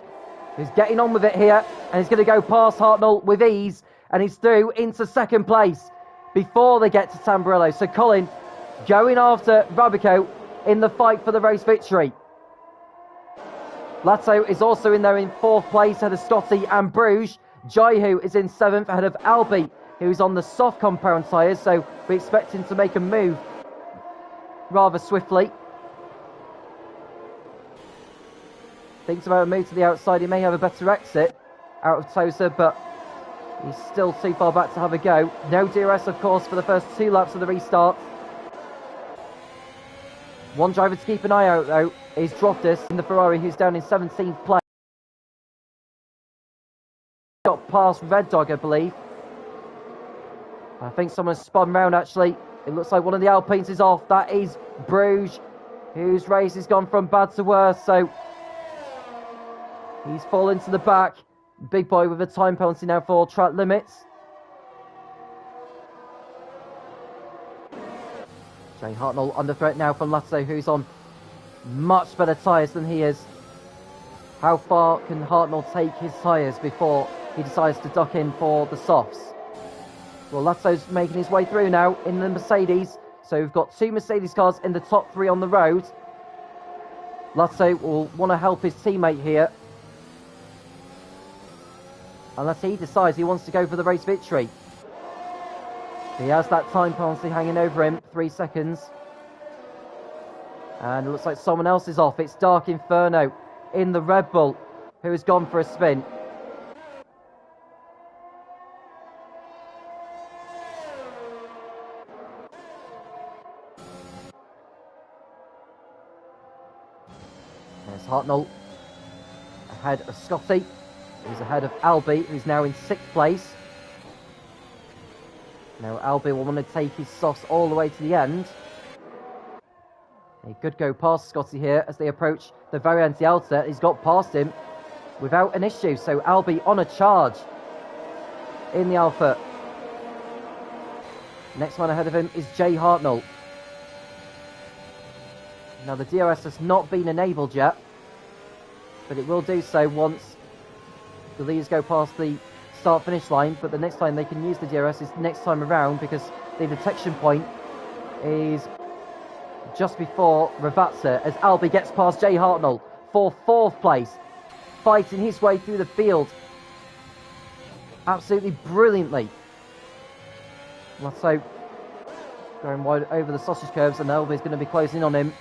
who's getting on with it here, and he's going to go past Hartnell with ease, and he's through into second place before they get to Tamburello. So Colin going after Rabico in the fight for the race victory. Lato is also in there in fourth place ahead of Scotty and Bruges. Jaihu is in seventh ahead of Albi, who's on the soft compound tyres, so we expect him to make a move rather swiftly. Thinks about a move to the outside. He may have a better exit out of Tosa, but he's still too far back to have a go. No DRS, of course, for the first 2 laps of the restart. One driver to keep an eye out, though, is Droftis in the Ferrari, who's down in 17th place. Got past Red Dog, I believe. I think someone spun round, actually. It looks like one of the Alpines is off. That is Bruges, whose race has gone from bad to worse. So he's fallen to the back. Big boy with a time penalty now for track limits. Jay Hartnell under threat now from Lasso, who's on much better tyres than he is. How far can Hartnell take his tyres before he decides to duck in for the softs? Well, Latto's making his way through now in the Mercedes. So we've got 2 Mercedes cars in the top 3 on the road. Latto will want to help his teammate here, unless he decides he wants to go for the race victory. He has that time penalty hanging over him, 3 seconds. And it looks like someone else is off. It's Dark Inferno in the Red Bull, who has gone for a spin. There's Hartnell ahead of Scotty, who's ahead of Albi, who's now in 6th place. Now Albi will want to take his softs all the way to the end. He could go past Scotty here as they approach the Variante Alta. He's got past him without an issue, so Albi on a charge in the Alpha. Next one ahead of him is Jay Hartnell. Now the DRS has not been enabled yet, but it will do so once the leaders go past the start-finish line, but the next time they can use the DRS is next time around, because the detection point is just before Ravazza, as Albie gets past Jay Hartnell for 4th place, fighting his way through the field absolutely brilliantly. Lotto going wide over the sausage curves, and Albie's going to be closing on him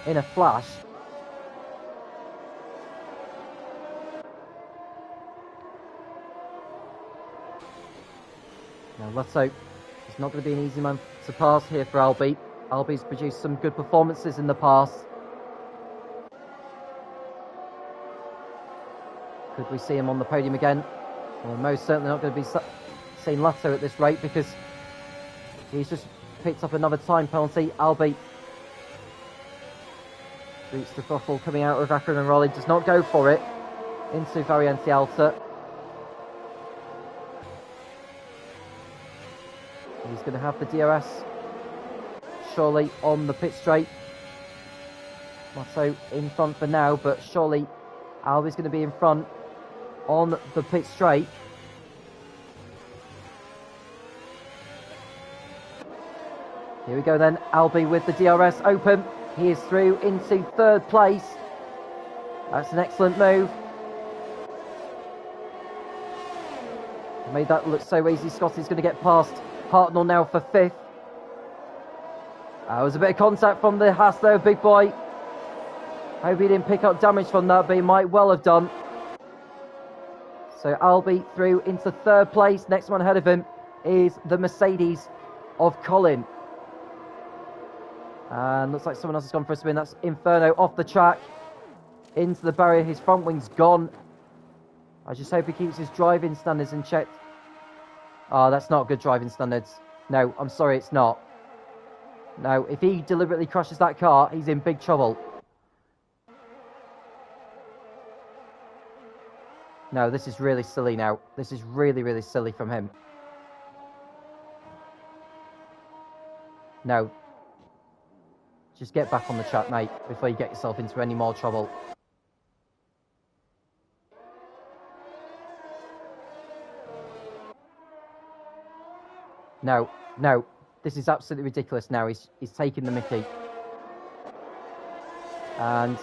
in a flash. Now Lotto is not going to be an easy man to pass here for Albie. Albie's produced some good performances in the past. Could we see him on the podium again? Well, most certainly not going to be seeing Lotto at this rate, because he's just picked up another time penalty. Albie boots the throttle coming out of Akron and Raleigh, does not go for it into Variante Alta. He's going to have the DRS surely on the pit straight. Lotto in front for now, but surely Albie's going to be in front on the pit straight. Here we go then, Albie with the DRS open. He is through into 3rd place. That's an excellent move. Made that look so easy. Scotty's going to get past Hartnell now for 5th. That was a bit of contact from the Haas there, big boy. Hope he didn't pick up damage from that, but he might well have done. So Albie through into 3rd place. Next one ahead of him is the Mercedes of Colin. And looks like someone else has gone for a spin. That's Inferno off the track into the barrier. His front wing's gone. I just hope he keeps his driving standards in check. Oh, that's not good driving standards. No, I'm sorry, it's not. No, if he deliberately crashes that car, he's in big trouble. No, this is really silly now. This is really, really silly from him. No. Just get back on the track, mate, before you get yourself into any more trouble. No, no. This is absolutely ridiculous now. He's taking the mickey. And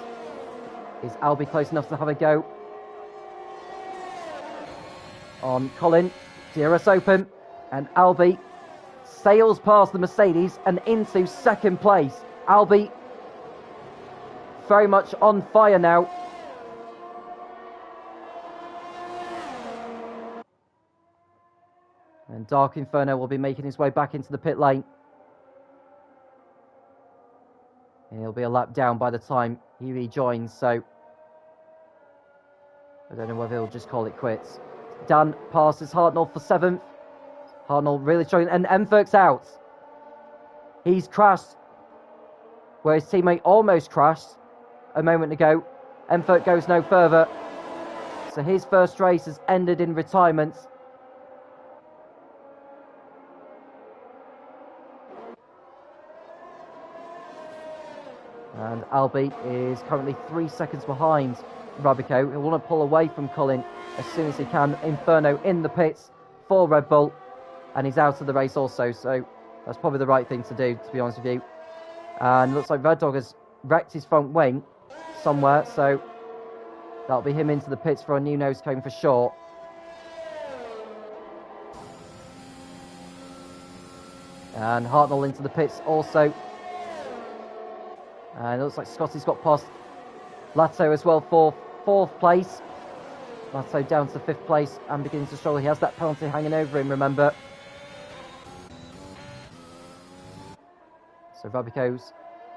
is Albie close enough to have a go on Colin? DRS open, and Albie sails past the Mercedes and into 2nd place. Albie very much on fire now. And Dark Inferno will be making his way back into the pit lane. And he'll be a lap down by the time he rejoins, so I don't know whether he'll just call it quits. Dan passes Hartnell for 7th. Hartnell really struggling, and Mferk's out. He's crashed where his teammate almost crashed a moment ago. Mferk goes no further. So his first race has ended in retirement. And Albie is currently 3 seconds behind Rabico. He'll want to pull away from Colin as soon as he can. Inferno in the pits for Red Bull, and he's out of the race also, so that's probably the right thing to do, to be honest with you. And looks like Red Dog has wrecked his front wing somewhere, so that'll be him into the pits for a new nose cone for sure. And Hartnell into the pits also. And it looks like Scotty's got past Lato as well for 4th place. Lato down to 5th place and beginning to struggle. He has that penalty hanging over him, remember. So Rabico's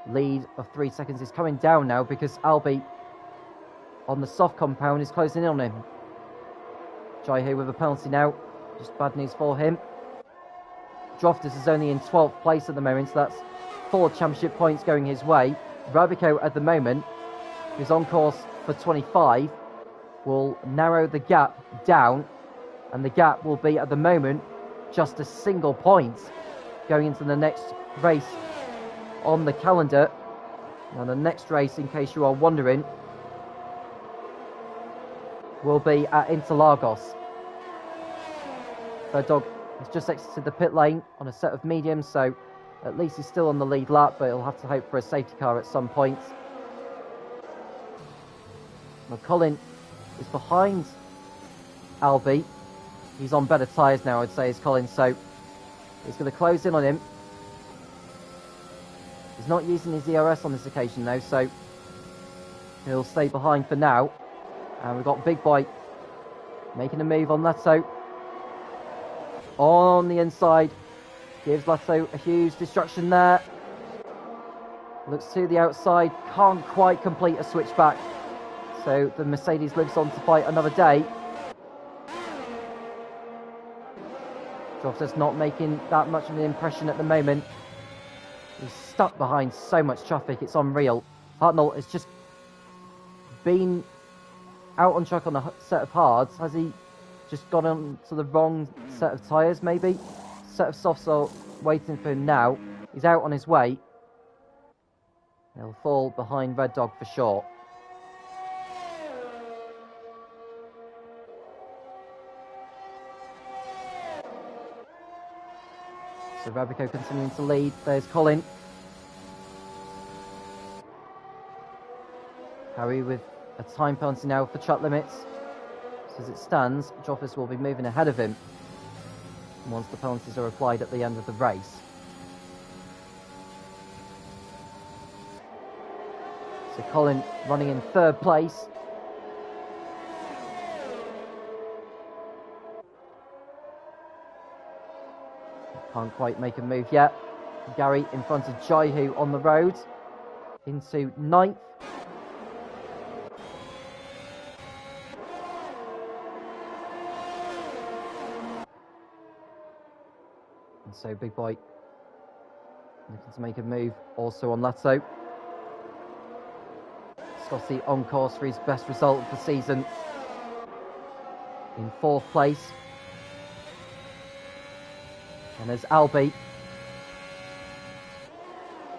lead of 3 seconds is coming down now, because Albie on the soft compound is closing in on him. Jai here with a penalty now. Just bad news for him. Droftus is only in 12th place at the moment, so that's 4 championship points going his way. Rabico at the moment, who's on course for 25, will narrow the gap down, and the gap will be at the moment just a single point going into the next race on the calendar. Now the next race, in case you are wondering, will be at Interlagos. Red Dog has just exited the pit lane on a set of mediums, so at least he's still on the lead lap, but he'll have to hope for a safety car at some point. Well, Colin is behind Albie. He's on better tyres now, I'd say, is Colin, so he's going to close in on him. He's not using his ERS on this occasion, though, so he'll stay behind for now. And we've got Big Boy making a move on Leto. On the inside, gives Leto a huge distraction there. Looks to the outside, can't quite complete a switch back. So the Mercedes lives on to fight another day. Drofter's not making that much of an impression at the moment. He's stuck behind so much traffic, it's unreal. Hartnell has just been out on track on a set of hards. Has he just gone on to the wrong set of tyres, maybe? Set of softs are waiting for him now. He's out on his way. He'll fall behind Red Dog for sure. So Rabico continuing to lead. There's Colin. Harry with a time penalty now for track limits. So as it stands, Joffis will be moving ahead of him once the penalties are applied at the end of the race. So Colin running in third place. Can't quite make a move yet. Gary in front of Jaihu on the road. Into ninth. And so Big Boy looking to make a move also on Leto. Scotty on course for his best result of the season. In fourth place. And there's Albie,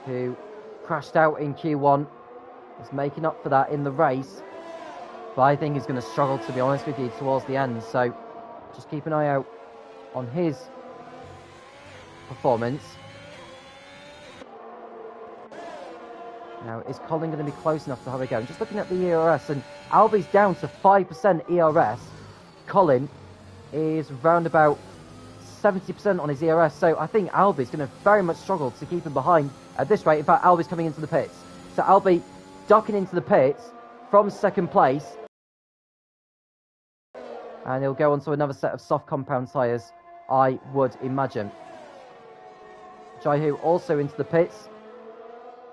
who crashed out in Q1, is making up for that in the race. But I think he's going to struggle, to be honest with you, towards the end. So just keep an eye out on his performance. Now, is Colin going to be close enough to have a go? I'm just looking at the ERS, and Albie's down to 5% ERS. Colin is round about 70% on his ERS, so I think Albie's going to very much struggle to keep him behind at this rate. In fact, Albie's coming into the pits. So Albie ducking into the pits from second place. And he'll go on to another set of soft compound tyres, I would imagine. Jaihu also into the pits.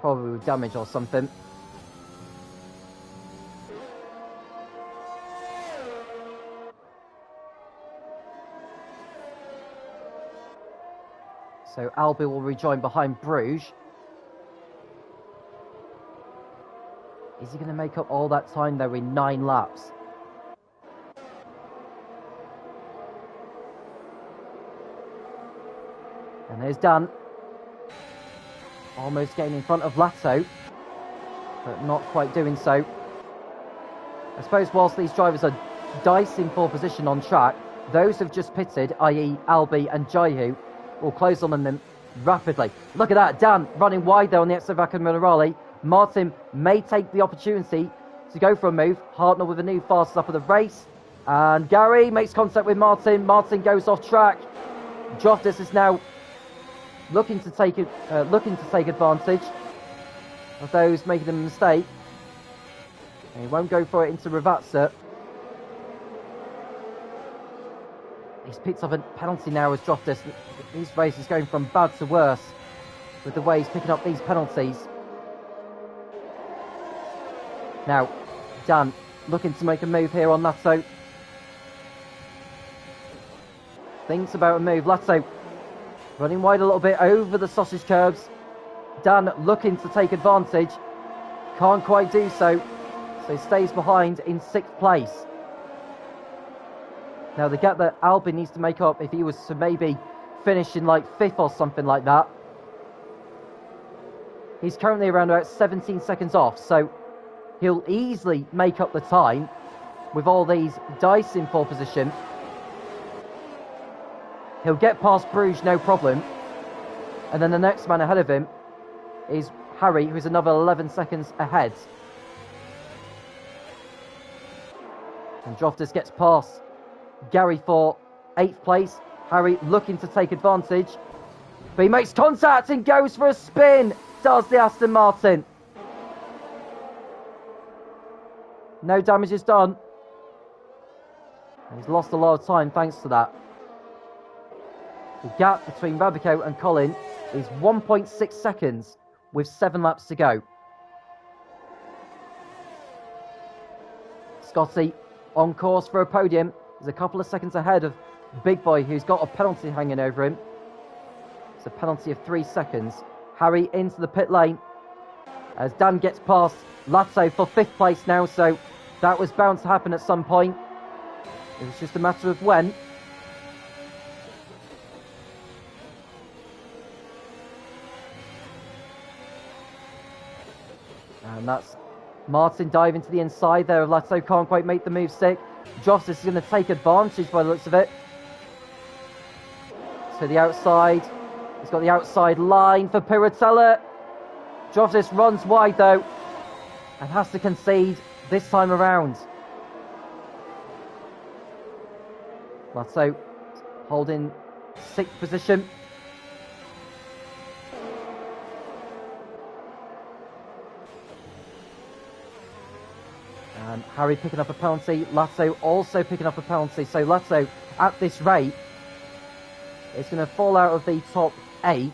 Probably with damage or something. So Albie will rejoin behind Bruges. Is he going to make up all that time though in 9 laps? And there's Dan. Almost getting in front of Lato, but not quite doing so. I suppose whilst these drivers are dicing for position on track, those who've just pitted, i.e. Albie and Jaihu, will close on them rapidly. Look at that, Dan running wide there on the exit of Vaca Minerale. Martin may take the opportunity to go for a move. Hartnell with a new fast lap of the race. And Gary makes contact with Martin. Martin goes off track. Droftis is now looking to take advantage of those making a mistake. And he won't go for it into Ravazza. He's picked up a penalty now as Droftis. His race is going from bad to worse with the way he's picking up these penalties. Now, Dan looking to make a move here on Lato. Thinks about a move. Lato running wide a little bit over the sausage curbs. Dan looking to take advantage. Can't quite do so. So he stays behind in 6th place. Now the gap that Albie needs to make up, if he was to maybe finish in like 5th or something like that. He's currently around about 17 seconds off. So he'll easily make up the time with all these dice in 4th position. He'll get past Bruges, no problem. And then the next man ahead of him is Harry, who's another 11 seconds ahead. And Joftis gets past Gary for 8th place. Harry looking to take advantage. But he makes contact and goes for a spin. Does the Aston Martin. No damage is done. And he's lost a lot of time thanks to that. The gap between Rabico and Colin is 1.6 seconds with 7 laps to go. Scotty on course for a podium. He's a couple of seconds ahead of Big Boy, who's got a penalty hanging over him. It's a penalty of 3 seconds. Harry into the pit lane as Dan gets past Lato for 5th place now, so that was bound to happen at some point. It was just a matter of when. And that's Martin diving to the inside there of Lato. Can't quite make the move stick. Joftis is going to take advantage by the looks of it. To the outside. He's got the outside line for Piratella. Joftis runs wide though and has to concede this time around. Lato holding 6th position. And Harry picking up a penalty. Lato also picking up a penalty. So Lato, at this rate, is going to fall out of the top 8.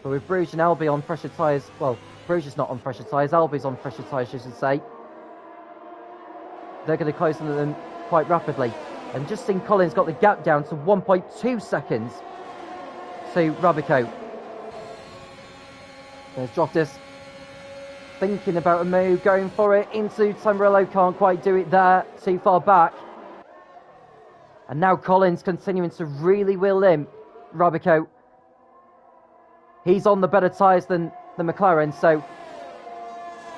But with Bruges and Albi on fresher tyres, well, Bruges is not on fresher tyres, Albi's on fresher tyres, I should say. They're going to close under them quite rapidly. And just seen Collins got the gap down to 1.2 seconds to Rabico. There's Joftis thinking about a move, going for it into Tamburello, can't quite do it there, too far back. And now Collins continuing to really wheel in Rabico. He's on the better tyres than the McLaren, so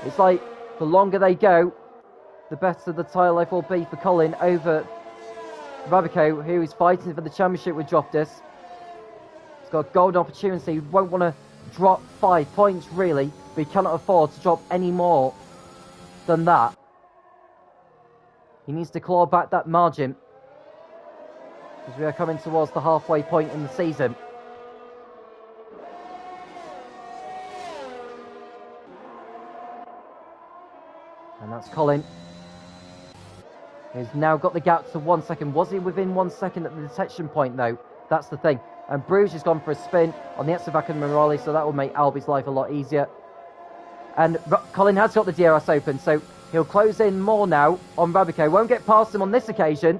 it's like the longer they go, the better the tyre life will be for Colin over Rabico, who is fighting for the championship with Joftis. He's got a golden opportunity. He won't want to drop 5 points really, but he cannot afford to drop any more than that. He needs to claw back that margin as we are coming towards the halfway point in the season. And that's Colin, who's now got the gap to 1 second. Was he within 1 second at the detection point though? That's the thing. And Bruges has gone for a spin on the Etzevac and Morali, so that will make Albi's life a lot easier. And Colin has got the DRS open, so he'll close in more now on Rabico. Won't get past him on this occasion,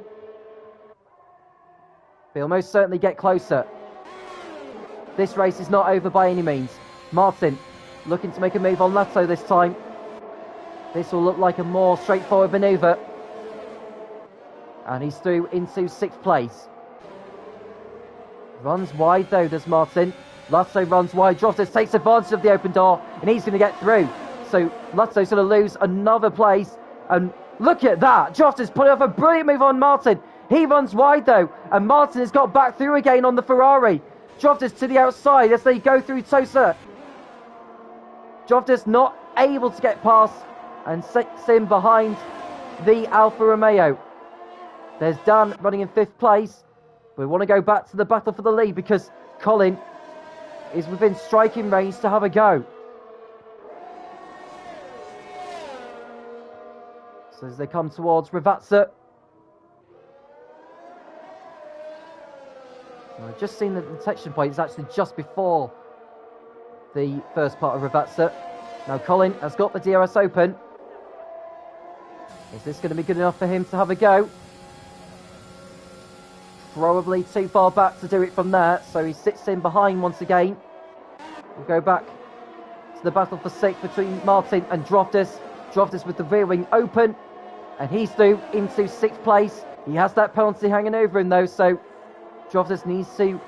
but he'll most certainly get closer. This race is not over by any means. Martin looking to make a move on Lato this time. This will look like a more straightforward manoeuvre. And he's through into 6th place. Runs wide though, does Martin. Lato runs wide. Joftis takes advantage of the open door and he's going to get through. So Lato's going to lose another place. And look at that. Joftis pulling off a brilliant move on Martin. He runs wide though. And Martin has got back through again on the Ferrari. Joftis to the outside as they go through Tosa. Joftis not able to get past and sits in behind the Alfa Romeo. There's Dan running in 5th place. We want to go back to the battle for the lead because Colin is within striking range to have a go. So as they come towards Ravazza. I've just seen the detection point is actually just before the first part of Ravazza. Now Colin has got the DRS open. Is this going to be good enough for him to have a go? Probably too far back to do it from there, so he sits in behind once again. We'll go back to the battle for 6th between Martin and Joftis. Joftis with the rear wing open, and he's through into 6th place. He has that penalty hanging over him though, so Joftis needs to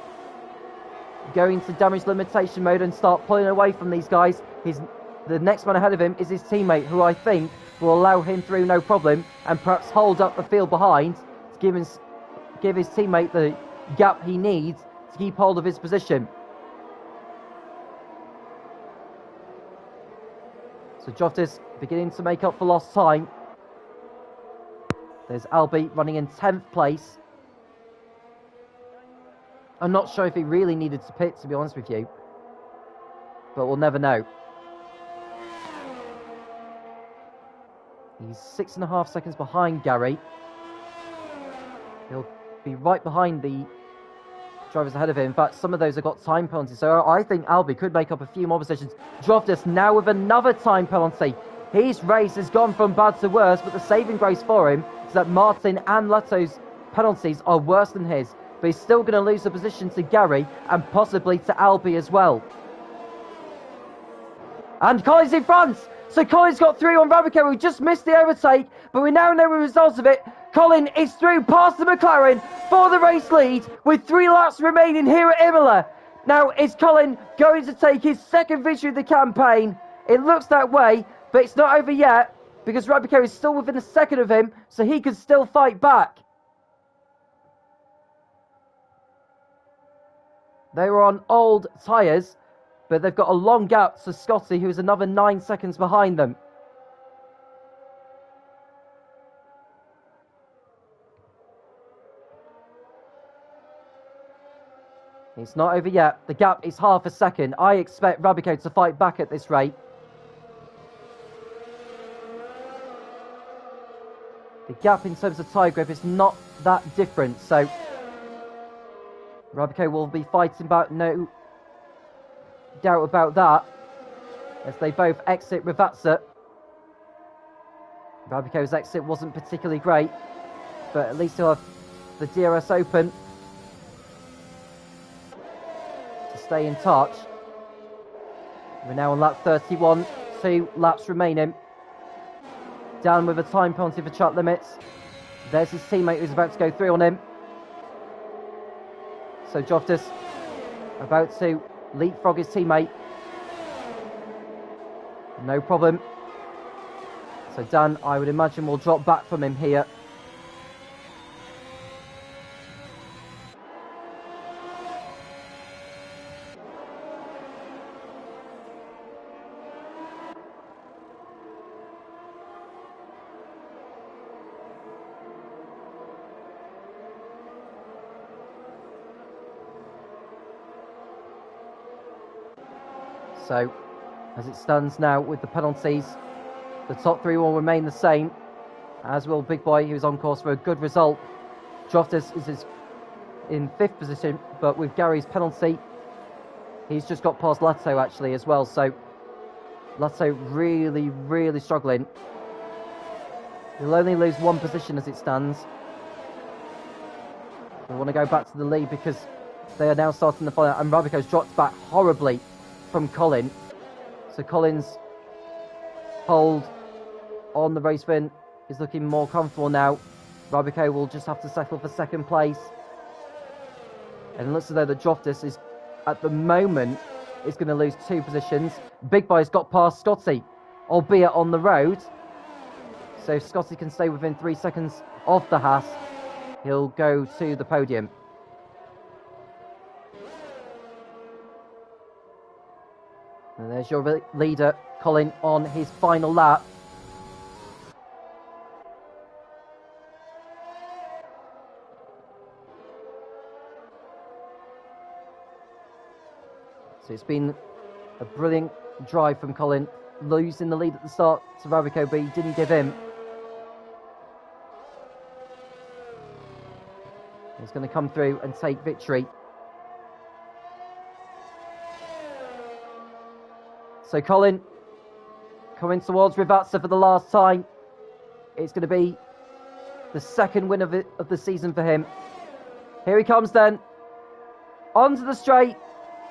go into damage limitation mode and start pulling away from these guys. The next one ahead of him is his teammate, who I think will allow him through no problem and perhaps hold up the field behind to give his teammate the gap he needs to keep hold of his position. So Joftis beginning to make up for lost time. There's Albie running in 10th place. I'm not sure if he really needed to pit, to be honest with you. But we'll never know. He's 6.5 seconds behind Gary. He'll be right behind the drivers ahead of him. In fact, some of those have got time penalties. So I think Albie could make up a few more positions. Joftis now with another time penalty. His race has gone from bad to worse, but the saving grace for him is that Martin and Leto's penalties are worse than his. But he's still going to lose the position to Gary and possibly to Albie as well. And Colin's in front! So Colin's got through on Rabico, who just missed the overtake, but we now know the results of it. Colin is through past the McLaren for the race lead with 3 laps remaining here at Imola. Now, is Colin going to take his second victory of the campaign? It looks that way, but it's not over yet because Rabico is still within a second of him, so he can still fight back. They were on old tyres, but they've got a long gap to Scotty, who is another 9 seconds behind them. It's not over yet. The gap is half a second. I expect Rabico to fight back at this rate. The gap in terms of tyre grip is not that different, so Rabico will be fighting back, no doubt about that, as they both exit Ravazza. Rabico's exit wasn't particularly great, but at least he'll have the DRS open to stay in touch. We're now on lap 31, 2 laps remaining. Dan with a time penalty for track limits. There's his teammate who's about to go through on him. So Joftis about to leapfrog his teammate. No problem. So Dan, I would imagine, will drop back from him here. So, as it stands now with the penalties, the top 3 will remain the same, as will Big Boy, who's on course for a good result. Joftis is in 5th position, but with Gary's penalty, he's just got past Leto actually as well, so Leto really, really struggling. He'll only lose 1 position as it stands. We want to go back to the lead because they are now starting the fight, and Rabico's dropped back horribly from Colin. So Colin's hold on the race win is looking more comfortable now. Rabico will just have to settle for 2nd place. And it looks as though the Joftis is, at the moment, is going to lose 2 positions. Big Boy's got past Scotty, albeit on the road. So if Scotty can stay within 3 seconds of the Haas, he'll go to the podium. And there's your leader, Colin, on his final lap. So it's been a brilliant drive from Colin, losing the lead at the start to Rabico, but he didn't give in. He's going to come through and take victory. So Colin coming towards Ravazza for the last time. It's going to be the 2nd win of the season for him. Here he comes then. Onto the straight.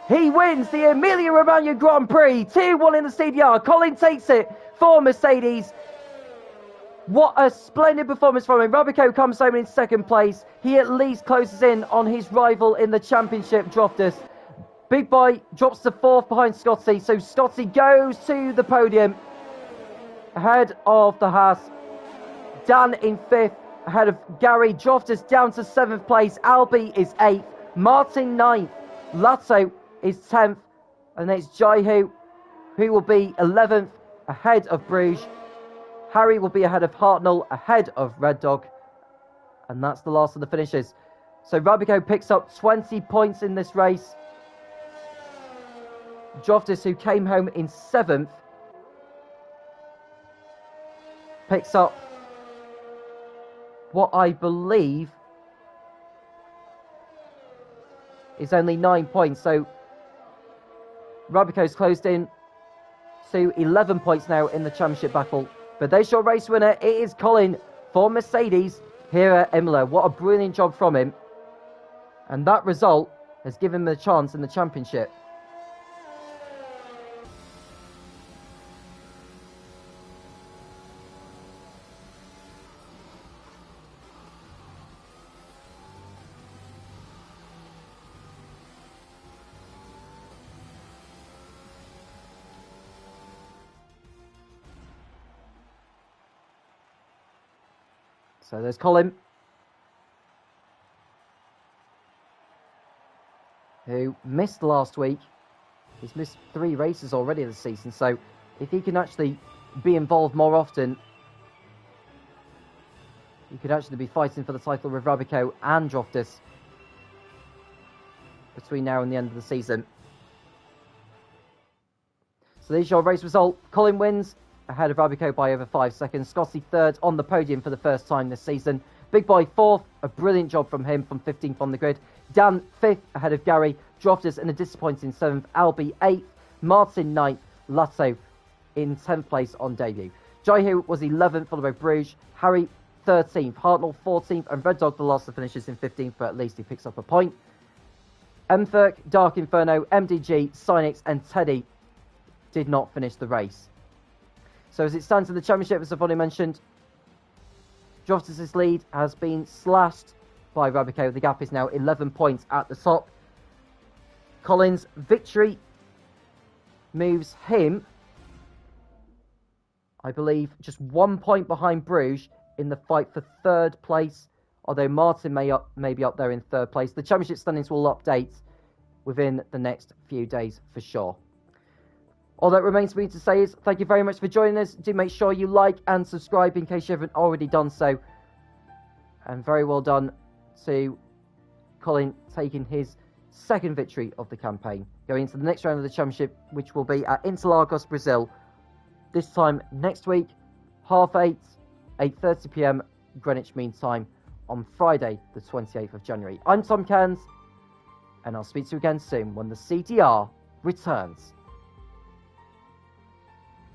He wins the Emilia-Romagna Grand Prix. 2-1 in the CDR. Colin takes it for Mercedes. What a splendid performance from him. Rabico comes home in 2nd place. He at least closes in on his rival in the championship, Joftis. Big Boy drops to 4th behind Scotty, so Scotty goes to the podium ahead of the Haas. Dan in 5th, ahead of Gary. Joftis down to 7th place. Albie is 8th. Martin 9th. Lato is 10th. And it's Jaihu, who will be 11th, ahead of Bruges. Harry will be ahead of Hartnell, ahead of Red Dog. And that's the last of the finishes. So Rabico picks up 20 points in this race. Joftis, who came home in 7th, picks up what I believe is only 9 points. So Rabico's closed in to 11 points now in the championship battle. But there's your race winner. It is Colin for Mercedes here at Imola. What a brilliant job from him. And that result has given him a chance in the championship. So there's Colin, who missed last week. He's missed 3 races already this season, so if he can actually be involved more often, he could actually be fighting for the title with Rabico and Joftis between now and the end of the season. So there's your race result. Colin wins, ahead of Rabico by over 5 seconds. Scotty 3rd on the podium for the first time this season. Big Boy 4th, a brilliant job from him from 15th on the grid. Dan 5th, ahead of Gary. Joftis in a disappointing 7th. Albie 8th. Martin 9th. Lato in 10th place on debut. Jaihu was 11th, followed by Bruges. Harry 13th. Hartnell 14th. And Red Dog, the last of the finishes, in 15th, but at least he picks up a point. Mthurk, Dark Inferno, MDG, Cynix and Teddy did not finish the race. So as it stands in the championship, as I've already mentioned, Joftis' lead has been slashed by Rabico. The gap is now 11 points at the top. Colin's victory moves him, I believe, just 1 point behind Bruges in the fight for 3rd place, although Martin may be up there in 3rd place. The championship standings will update within the next few days for sure. All that remains for me to say is thank you very much for joining us. Do make sure you like and subscribe in case you haven't already done so. And very well done to Colin taking his 2nd victory of the campaign, going into the next round of the championship, which will be at Interlagos, Brazil. This time next week, 8:30 p.m. Greenwich Mean Time on Friday, the 28th of January. I'm Tom Cairns, and I'll speak to you again soon when the CDR returns.